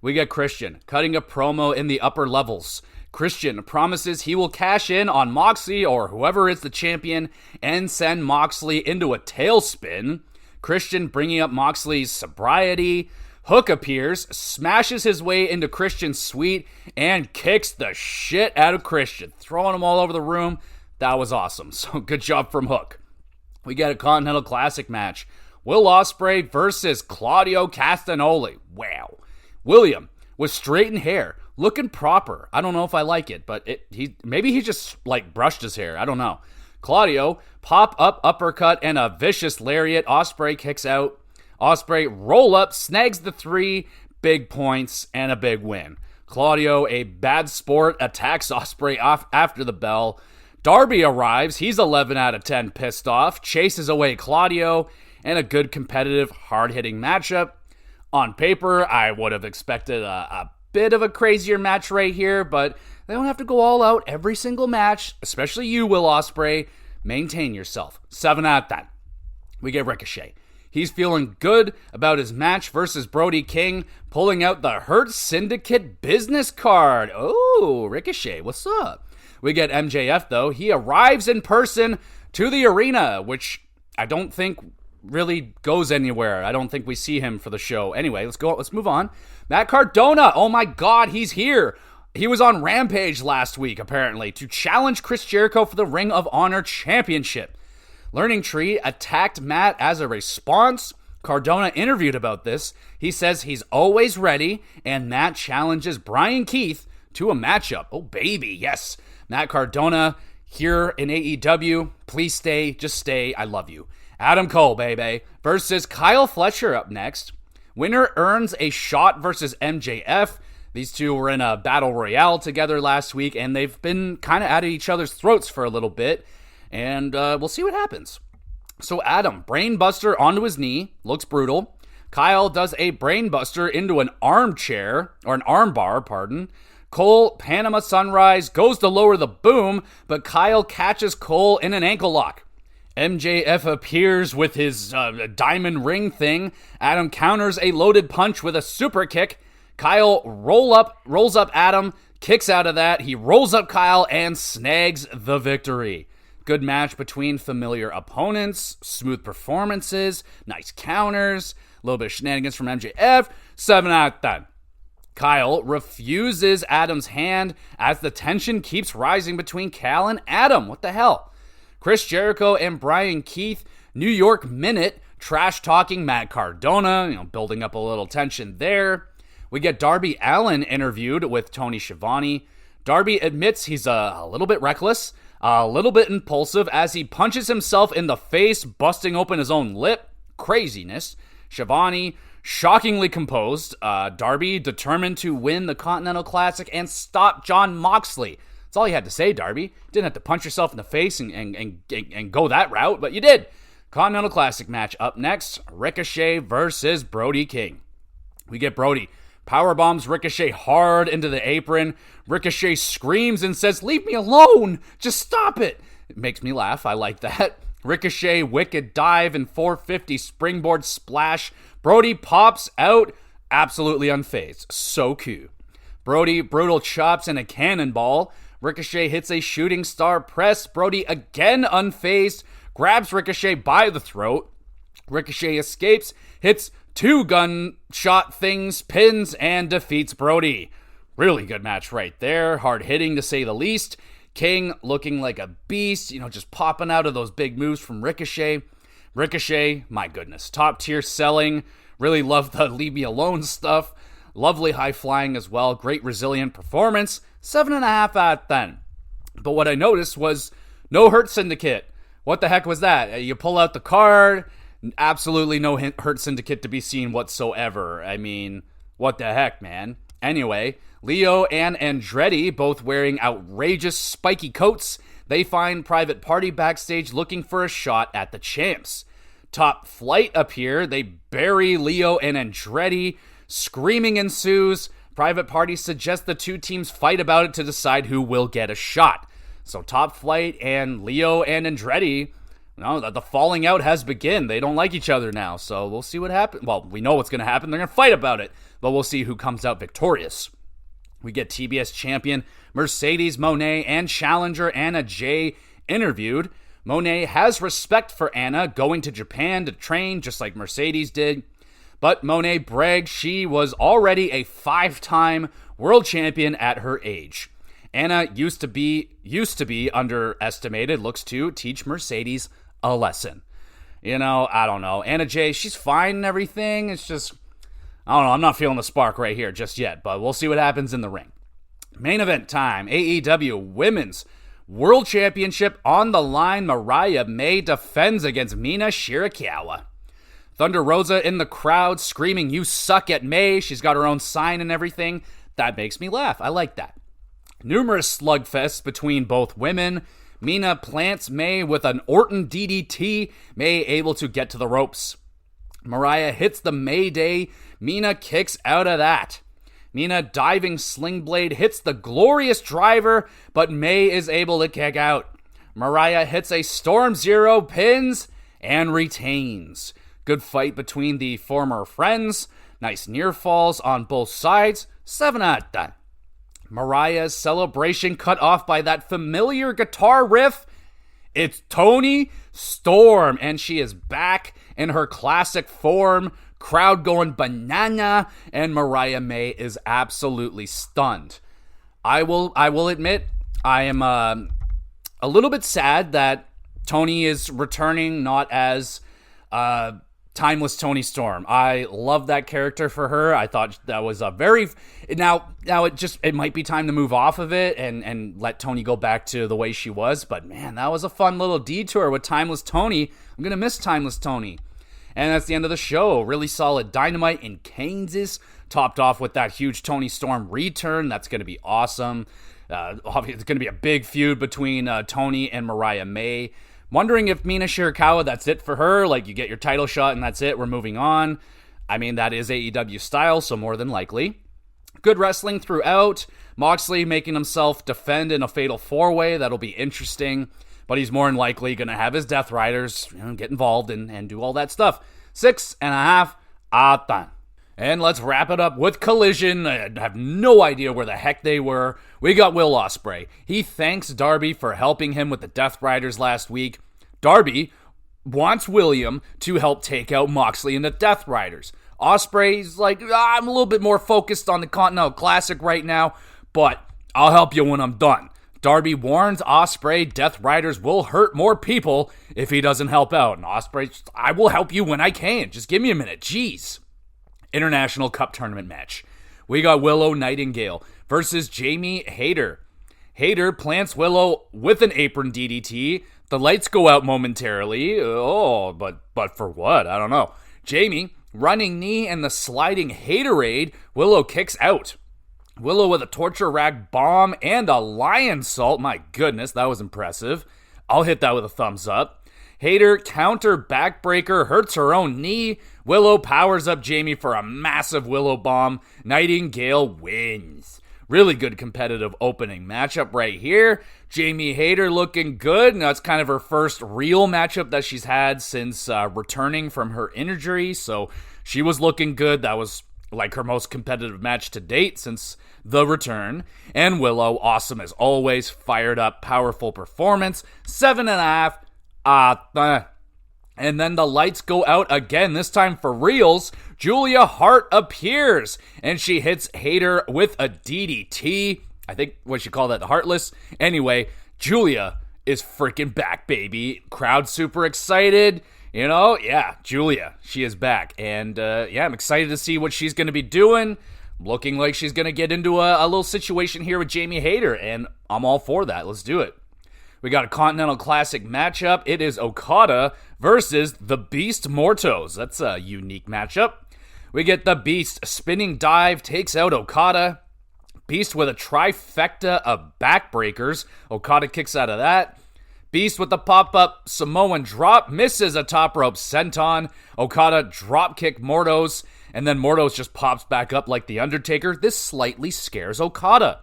We get Christian cutting a promo in the upper levels. Christian promises he will cash in on Moxley or whoever is the champion and send Moxley into a tailspin. Christian bringing up Moxley's sobriety. Hook appears, smashes his way into Christian's suite, and kicks the shit out of Christian, throwing him all over the room. That was awesome. So good job from Hook. We get a Continental Classic match. Will Ospreay versus Claudio Castagnoli. Wow. William, with straightened hair, looking proper. I don't know if I like it, but maybe he just like brushed his hair. I don't know. Claudio, pop up uppercut and a vicious lariat. Ospreay kicks out. Ospreay roll up, snags the 3, big points, and a big win. Claudio, a bad sport, attacks Ospreay off after the bell. Darby arrives. He's 11 out of 10 pissed off. Chases away Claudio, and a good competitive, hard-hitting matchup. On paper, I would have expected a bit of a crazier match right here, but they don't have to go all out every single match, especially you, Will Ospreay. Maintain yourself. 7 out of 10. We get Ricochet. He's feeling good about his match versus Brody King, pulling out the Hurt Syndicate business card. Oh, Ricochet, what's up? We get MJF, though. He arrives in person to the arena, which I don't think really goes anywhere. I don't think we see him for the show. Anyway, let's move on. Matt Cardona, oh my God, he's here. He was on Rampage last week, apparently, to challenge Chris Jericho for the Ring of Honor Championship. Learning Tree attacked Matt as a response. Cardona interviewed about this. He says he's always ready, and Matt challenges Brian Keith to a matchup. Oh, baby, yes. Matt Cardona here in AEW. Please stay. Just stay. I love you. Adam Cole, baby, versus Kyle Fletcher up next. Winner earns a shot versus MJF. These two were in a battle royale together last week, and they've been kind of at each other's throats for a little bit. And we'll see what happens. So Adam, brainbuster onto his knee. Looks brutal. Kyle does a brainbuster into an armchair, or an armbar, pardon. Cole, Panama Sunrise, goes to lower the boom, but Kyle catches Cole in an ankle lock. MJF appears with his diamond ring thing. Adam counters a loaded punch with a super kick. Kyle rolls up Adam, kicks out of that. He rolls up Kyle and snags the victory. Good match between familiar opponents, smooth performances, nice counters, a little bit of shenanigans from MJF, 7 out of 10. Kyle refuses Adam's hand as the tension keeps rising between Cal and Adam. What the hell? Chris Jericho and Brian Keith, New York Minute, trash-talking Matt Cardona, building up a little tension there. We get Darby Allin interviewed with Tony Schiavone. Darby admits he's a little bit reckless, a little bit impulsive as he punches himself in the face, busting open his own lip. Craziness. Schiavone, shockingly composed. Darby, determined to win the Continental Classic and stop Jon Moxley. That's all you had to say, Darby. Didn't have to punch yourself in the face and go that route, but you did. Continental Classic match up next. Ricochet versus Brody King. We get Brody. Powerbombs Ricochet hard into the apron. Ricochet screams and says, "Leave me alone! Just stop it!" It makes me laugh. I like that. Ricochet wicked dive and 450 springboard splash. Brody pops out, absolutely unfazed. So cute. Brody brutal chops and a cannonball. Ricochet hits a shooting star press. Brody again unfazed, grabs Ricochet by the throat. Ricochet escapes, hits 2 gunshot things, pins, and defeats Brody. Really good match right there. Hard hitting to say the least. King looking like a beast, just popping out of those big moves from Ricochet. Ricochet, my goodness, top tier selling. Really love the leave me alone stuff. Lovely high flying as well. Great resilient performance. 7.5 out of 10. But what I noticed was no Hurt Syndicate. What the heck was that? You pull out the card. Absolutely no Hurt Syndicate to be seen whatsoever. I mean, what the heck, man? Anyway, Leo and Andretti, both wearing outrageous spiky coats, they find Private Party backstage looking for a shot at the champs. Top Flight appear. They bury Leo and Andretti. Screaming ensues. Private Party suggests the two teams fight about it to decide who will get a shot. So Top Flight and Leo and Andretti, the falling out has begun. They don't like each other now, so we'll see what happens. Well, we know what's going to happen. They're going to fight about it, but we'll see who comes out victorious. We get TBS champion Mercedes Moné and challenger Anna Jay interviewed. Moné has respect for Anna, going to Japan to train just like Mercedes did. But Moné bragged she was already a 5-time world champion at her age. Anna used to be underestimated, looks to teach Mercedes a lesson. I don't know. Anna Jay, she's fine and everything. It's just, I don't know. I'm not feeling the spark right here just yet, but we'll see what happens in the ring. Main event time. AEW Women's World Championship on the line. Mariah May defends against Mina Shirakawa. Thunder Rosa in the crowd screaming, "You suck" at May. She's got her own sign and everything. That makes me laugh. I like that. Numerous slugfests between both women. Mina plants May with an Orton DDT. May able to get to the ropes. Mariah hits the Mayday. Mina kicks out of that. Mina diving sling blade hits the glorious driver, but May is able to kick out. Mariah hits a Storm Zero, pins, and retains. Good fight between the former friends. Nice near falls on both sides. 7 out of 10. Mariah's celebration cut off by that familiar guitar riff. It's Toni Storm, and she is back in her classic form. Crowd going banana, and Mariah May is absolutely stunned. I will admit, I am a little bit sad that Toni is returning not as Timeless Toni Storm. I love that character for her. I thought that was a very... Now it might be time to move off of it and let Toni go back to the way she was, but man, that was a fun little detour with Timeless Toni. I'm going to miss Timeless Toni. And that's the end of the show. Really solid Dynamite in Kansas, topped off with that huge Toni Storm return. That's going to be awesome. Obviously, it's going to be a big feud between Toni and Mariah May. Wondering if Mina Shirakawa, that's it for her. Like, you get your title shot and that's it. We're moving on. I mean, that is AEW style, so more than likely. Good wrestling throughout. Moxley making himself defend in a fatal four-way. That'll be interesting. But he's more than likely going to have his Death Riders get involved and do all that stuff. 6.5 out of 10. And let's wrap it up with Collision. I have no idea where the heck they were. We got Will Ospreay. He thanks Darby for helping him with the Death Riders last week. Darby wants William to help take out Moxley and the Death Riders. Ospreay's like, I'm a little bit more focused on the Continental Classic right now, but I'll help you when I'm done. Darby warns Ospreay Death Riders will hurt more people if he doesn't help out. And Ospreay, I will help you when I can. Just give me a minute. Jeez. International Cup Tournament match. We got Willow Nightingale versus Jamie Hayter. Hayter plants Willow with an apron DDT. The lights go out momentarily. Oh, but for what? I don't know. Jamie, running knee and the sliding Haterade. Willow kicks out. Willow with a torture rack bomb and a lion salt. My goodness, that was impressive. I'll hit that with a thumbs up. Hayter counter backbreaker, hurts her own knee. Willow powers up Jamie for a massive Willow bomb. Nightingale wins. Really good competitive opening matchup right here. Jamie Hayter looking good. Now it's kind of her first real matchup that she's had since returning from her injury. So she was looking good. That was like her most competitive match to date since the return. And Willow, awesome as always. Fired up, powerful performance. 7.5. And then the lights go out again, this time for reals. Julia Hart appears, and she hits Hayter with a DDT. I think what you call that, the Heartless. Anyway, Julia is freaking back, baby. Crowd super excited. You know, yeah, Julia, she is back. And I'm excited to see what she's going to be doing. Looking like she's going to get into a little situation here with Jamie Hayter, and I'm all for that. Let's do it. We got a Continental Classic matchup. It is Okada versus the Beast Mortos. That's a unique matchup. We get the Beast spinning dive, takes out Okada. Beast with a trifecta of backbreakers. Okada kicks out of that. Beast with the pop-up Samoan drop, misses a top rope senton. Okada dropkick Mortos, and then Mortos just pops back up like The Undertaker. This slightly scares Okada.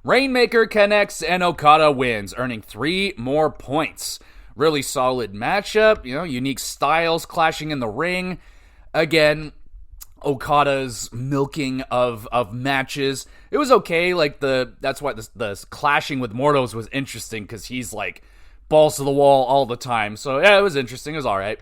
Rainmaker connects and Okada wins, earning 3 more points. Really solid matchup, unique styles clashing in the ring. Again, Okada's milking of matches. It was okay, that's why the clashing with Mortos was interesting, because he's like balls to the wall all the time. So yeah, it was interesting, it was alright.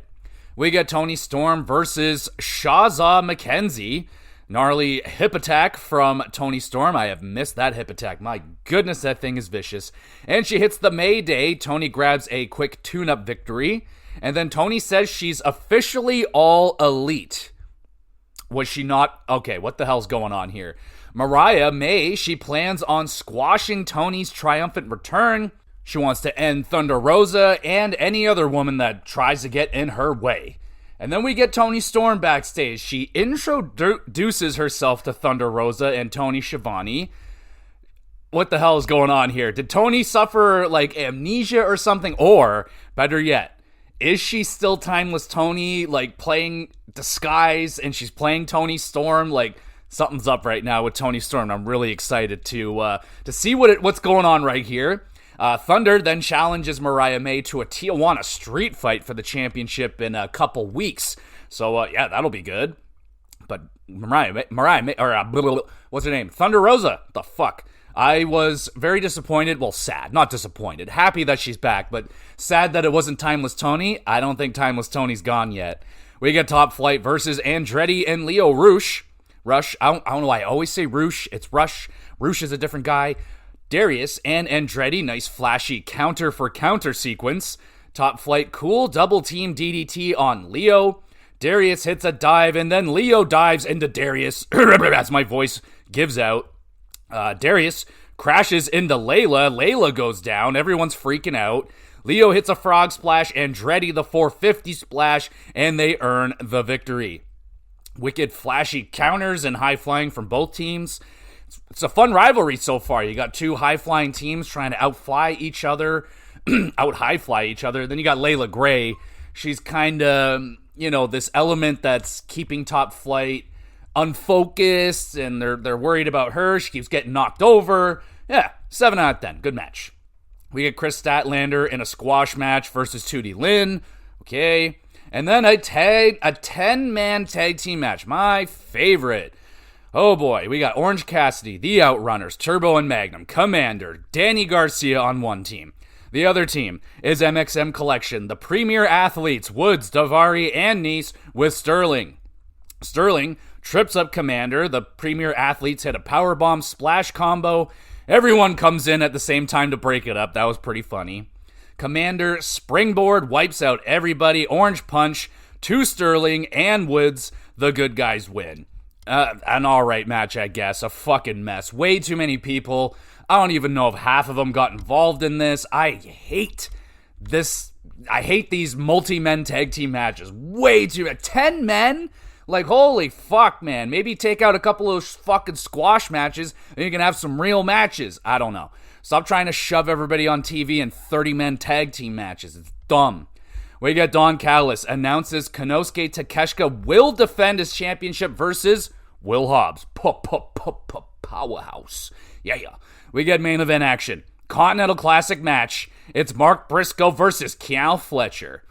We got Toni Storm versus Shazza McKenzie. Gnarly hip attack from Toni Storm. I have missed that hip attack. My goodness, that thing is vicious. And she hits the Mayday. Toni grabs a quick tune-up victory. And then Toni says she's officially all elite. Was she not? Okay, what the hell's going on here? Mariah May, she plans on squashing Tony's triumphant return. She wants to end Thunder Rosa and any other woman that tries to get in her way. And then we get Toni Storm backstage. She introduces herself to Thunder Rosa and Tony Schiavone. What the hell is going on here? Did Tony suffer like amnesia or something? Or, better yet, is she still Timeless Tony, like playing disguise, and she's playing Toni Storm? Like, something's up right now with Toni Storm. I'm really excited to see what's going on right here. Thunder then challenges Mariah May to a Tijuana street fight for the championship in a couple weeks. So, yeah, that'll be good. But Mariah May, or what's her name? Thunder Rosa. The fuck? I was very disappointed. Well, sad. Not disappointed. Happy that she's back, but sad that it wasn't Timeless Tony. I don't think Timeless Tony's gone yet. We get Top Flight versus Andretti and Lio Rush. I don't know why I always say Rush. It's Rush. Rush is a different guy. Darius and Andretti, nice flashy counter for counter sequence. Top Flight, cool double team DDT on Leo. Darius hits a dive, and then Leo dives into Darius, as my voice gives out. Darius crashes into Layla. Layla goes down. Everyone's freaking out. Leo hits a frog splash, Andretti the 450 splash, and they earn the victory. Wicked flashy counters and high flying from both teams. It's a fun rivalry so far. You got two high-flying teams trying to outfly each other, out-high-fly each other. Then you got Layla Gray. She's kind of, this element that's keeping Top Flight unfocused, and they're worried about her. She keeps getting knocked over. Yeah, 7 out of 10. Good match. We get Chris Statlander in a squash match versus Tootie Lynn. Okay. And then a 10-man tag team match. My favorite. Oh boy, we got Orange Cassidy, the Outrunners, Turbo and Magnum, Commander, Danny Garcia on one team. The other team is MXM Collection, the premier athletes, Woods, Davari, and Nice with Sterling. Sterling trips up Commander, the premier athletes hit a powerbomb splash combo. Everyone comes in at the same time to break it up. That was pretty funny. Commander springboard wipes out everybody, Orange Punch to Sterling and Woods. The good guys win. An alright match, I guess. A fucking mess. Way too many people. I don't even know if half of them got involved in this. I hate this. I hate these multi-men tag team matches. Way too 10 men? Like, holy fuck, man. Maybe take out a couple of fucking squash matches and you can have some real matches. I don't know. Stop trying to shove everybody on TV in 30-men tag team matches. It's dumb. We got Don Callis announces Konosuke Takeshita will defend his championship versus Will Hobbs. Powerhouse. Yeah. We get main event action. Continental Classic match. It's Mark Briscoe versus Kyle Fletcher.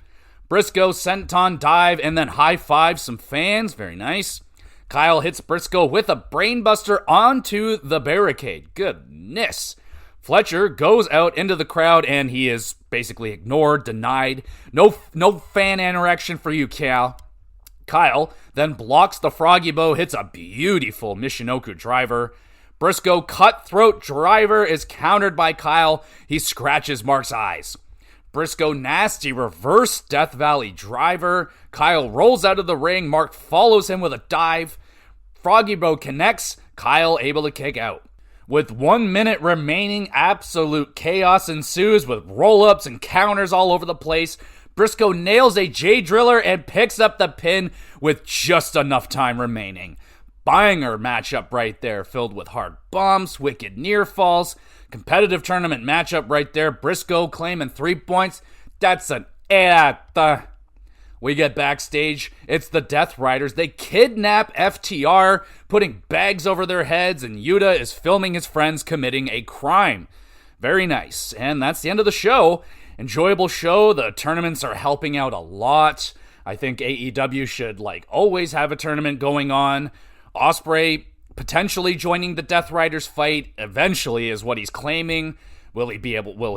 Briscoe senton dive and then high five some fans. Very nice. Kyle hits Briscoe with a brainbuster onto the barricade. Goodness. Fletcher goes out into the crowd and he is basically ignored, denied. No fan interaction for you, Cal. Kyle then blocks the Froggy Bow, hits a beautiful Michinoku driver. Briscoe cutthroat driver is countered by Kyle. He scratches Mark's eyes. Briscoe nasty reverse Death Valley driver. Kyle rolls out of the ring. Mark follows him with a dive. Froggy Bow connects. Kyle able to kick out. With 1 minute remaining, absolute chaos ensues with roll-ups and counters all over the place. Briscoe nails a J-Driller and picks up the pin with just enough time remaining. Banger matchup right there, filled with hard bombs, wicked near falls. Competitive tournament matchup right there. Briscoe claiming 3 points. That's an We get backstage. It's the Death Riders. They kidnap FTR, putting bags over their heads, and Yuta is filming his friends committing a crime. Very nice. And that's the end of the show. Enjoyable show. The tournaments are helping out a lot. I think AEW should, always have a tournament going on. Ospreay potentially joining the Death Riders fight eventually is what he's claiming. Will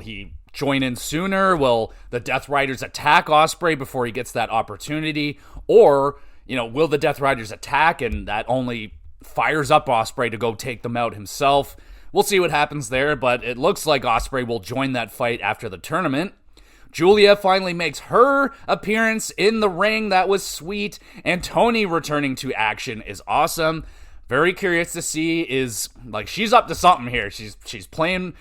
he join in sooner? Will the Death Riders attack Ospreay before he gets that opportunity? Or, will the Death Riders attack and that only fires up Ospreay to go take them out himself? We'll see what happens there, but it looks like Ospreay will join that fight after the tournament. Julia finally makes her appearance in the ring. That was sweet. And Toni returning to action is awesome. Very curious to see she's up to something here. She's playing,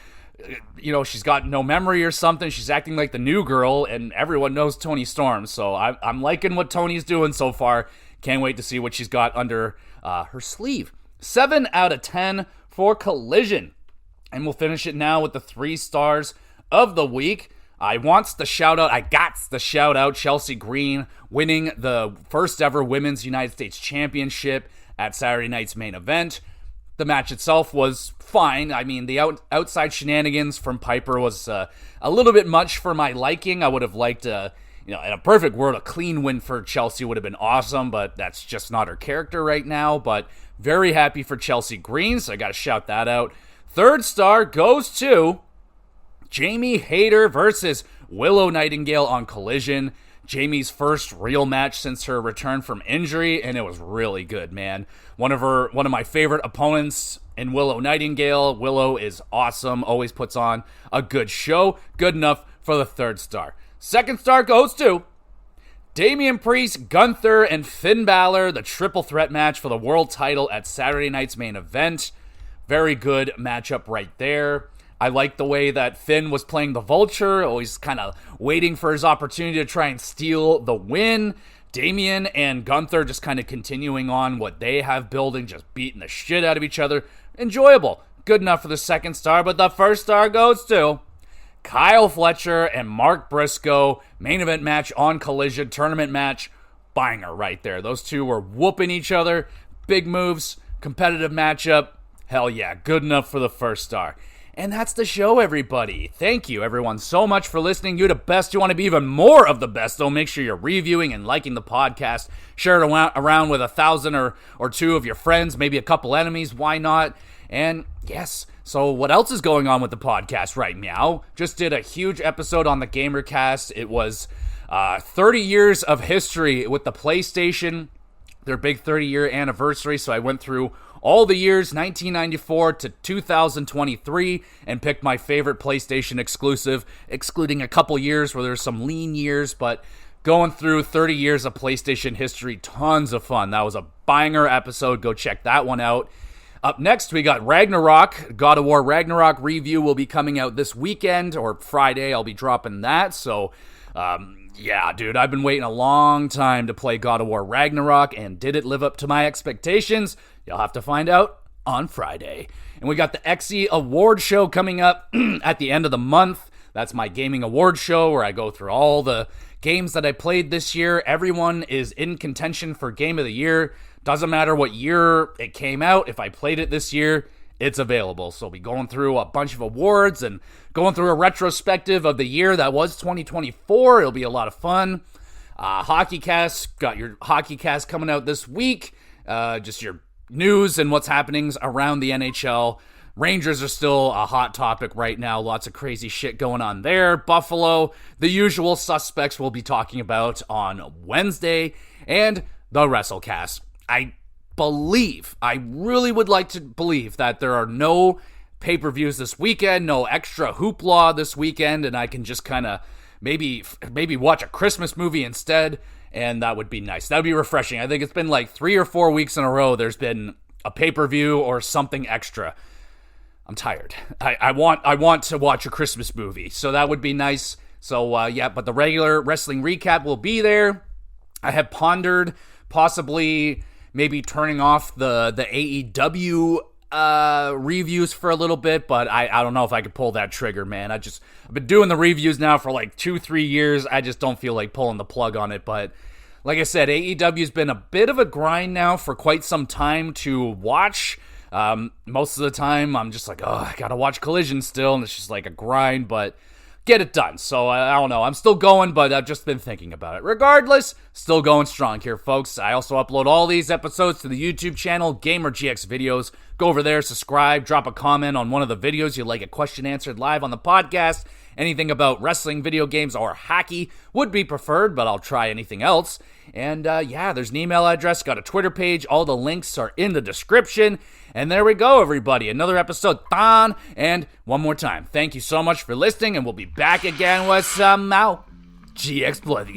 she's got no memory or something. She's acting like the new girl, and everyone knows Toni Storm. So I'm liking what Toni's doing so far. Can't wait to see what she's got under her sleeve. 7 out of 10 for Collision. And we'll finish it now with the 3 stars of the week. I got the shout out Chelsea Green winning the first ever Women's United States Championship at Saturday night's main event. The match itself was fine. I mean, the outside shenanigans from Piper was a little bit much for my liking. I would have liked, in a perfect world, a clean win for Chelsea would have been awesome, but that's just not her character right now. But very happy for Chelsea Green, so I got to shout that out. 3rd star goes to Jamie Hayter versus Willow Nightingale on Collision. Jamie's first real match since her return from injury, and it was really good, man. One of my favorite opponents in Willow Nightingale. Willow is awesome, always puts on a good show. Good enough for the 3rd star. 2nd star goes to Damian Priest, Gunther, and Finn Balor, the triple threat match for the world title at Saturday night's main event. Very good matchup right there. I like the way that Finn was playing the Vulture, always kind of waiting for his opportunity to try and steal the win. Damian and Gunther just kind of continuing on what they have building, just beating the shit out of each other. Enjoyable. Good enough for the 2nd star, but the 1st star goes to Kyle Fletcher and Mark Briscoe. Main event match on Collision, tournament match. Banger right there. Those two were whooping each other. Big moves, competitive matchup. Hell yeah, good enough for the 1st star. And that's the show, everybody. Thank you, everyone, so much for listening. You're the best. You want to be even more of the best, though. Make sure you're reviewing and liking the podcast. Share it around with 1,000 or 2 of your friends, maybe a couple enemies. Why not? And yes, so what else is going on with the podcast right now? Just did a huge episode on the GamerCast. It was 30 years of history with the PlayStation, their big 30-year anniversary. So I went through all the years, 1994 to 2023, and picked my favorite PlayStation exclusive, excluding a couple years where there's some lean years, but going through 30 years of PlayStation history, tons of fun. That was a banger episode. Go check that one out. Up next, we got Ragnarok. God of War Ragnarok review will be coming out this weekend, or Friday. I'll be dropping that, so yeah, dude, I've been waiting a long time to play God of War Ragnarok, and did it live up to my expectations? You'll have to find out on Friday. And we got the XE Award Show coming up at the end of the month. That's my gaming award show where I go through all the games that I played this year. Everyone is in contention for Game of the Year. Doesn't matter what year it came out. If I played it this year, it's available. So I'll be going through a bunch of awards and going through a retrospective of the year that was 2024. It'll be a lot of fun. HockeyCast, got your HockeyCast coming out this week. Just your news and what's happening around the NHL. Rangers are still a hot topic right now. Lots of crazy shit going on there. Buffalo, the usual suspects we'll be talking about on Wednesday. And the WrestleCast. I really would like to believe that there are no pay-per-views this weekend, no extra hoopla this weekend, and I can just kind of maybe watch a Christmas movie instead, and that would be nice. That would be refreshing. I think it's been like 3 or 4 weeks in a row there's been a pay-per-view or something extra. I'm tired. I want to watch a Christmas movie, so that would be nice. So yeah, but the regular wrestling recap will be there. I have pondered possibly maybe turning off the AEW reviews for a little bit, but I don't know if I could pull that trigger, man. I've been doing the reviews now for like 2-3 years. I just don't feel like pulling the plug on it. But like I said, AEW's been a bit of a grind now for quite some time to watch. Most of the time I'm just like, I gotta watch Collision still, and it's just like a grind, but get it done. So I don't know. I'm still going, but I've just been thinking about it. Regardless, still going strong here, folks. I also upload all these episodes to the YouTube channel, Gamer GX Videos. Go over there, subscribe, drop a comment on one of the videos you'd like a question answered live on the podcast, Anything about wrestling, video games, or hockey would be preferred, but I'll try anything else. And there's an email address, got a Twitter page. All the links are in the description. And there we go, everybody. Another episode done. And one more time, thank you so much for listening, and we'll be back again with some GX Blood.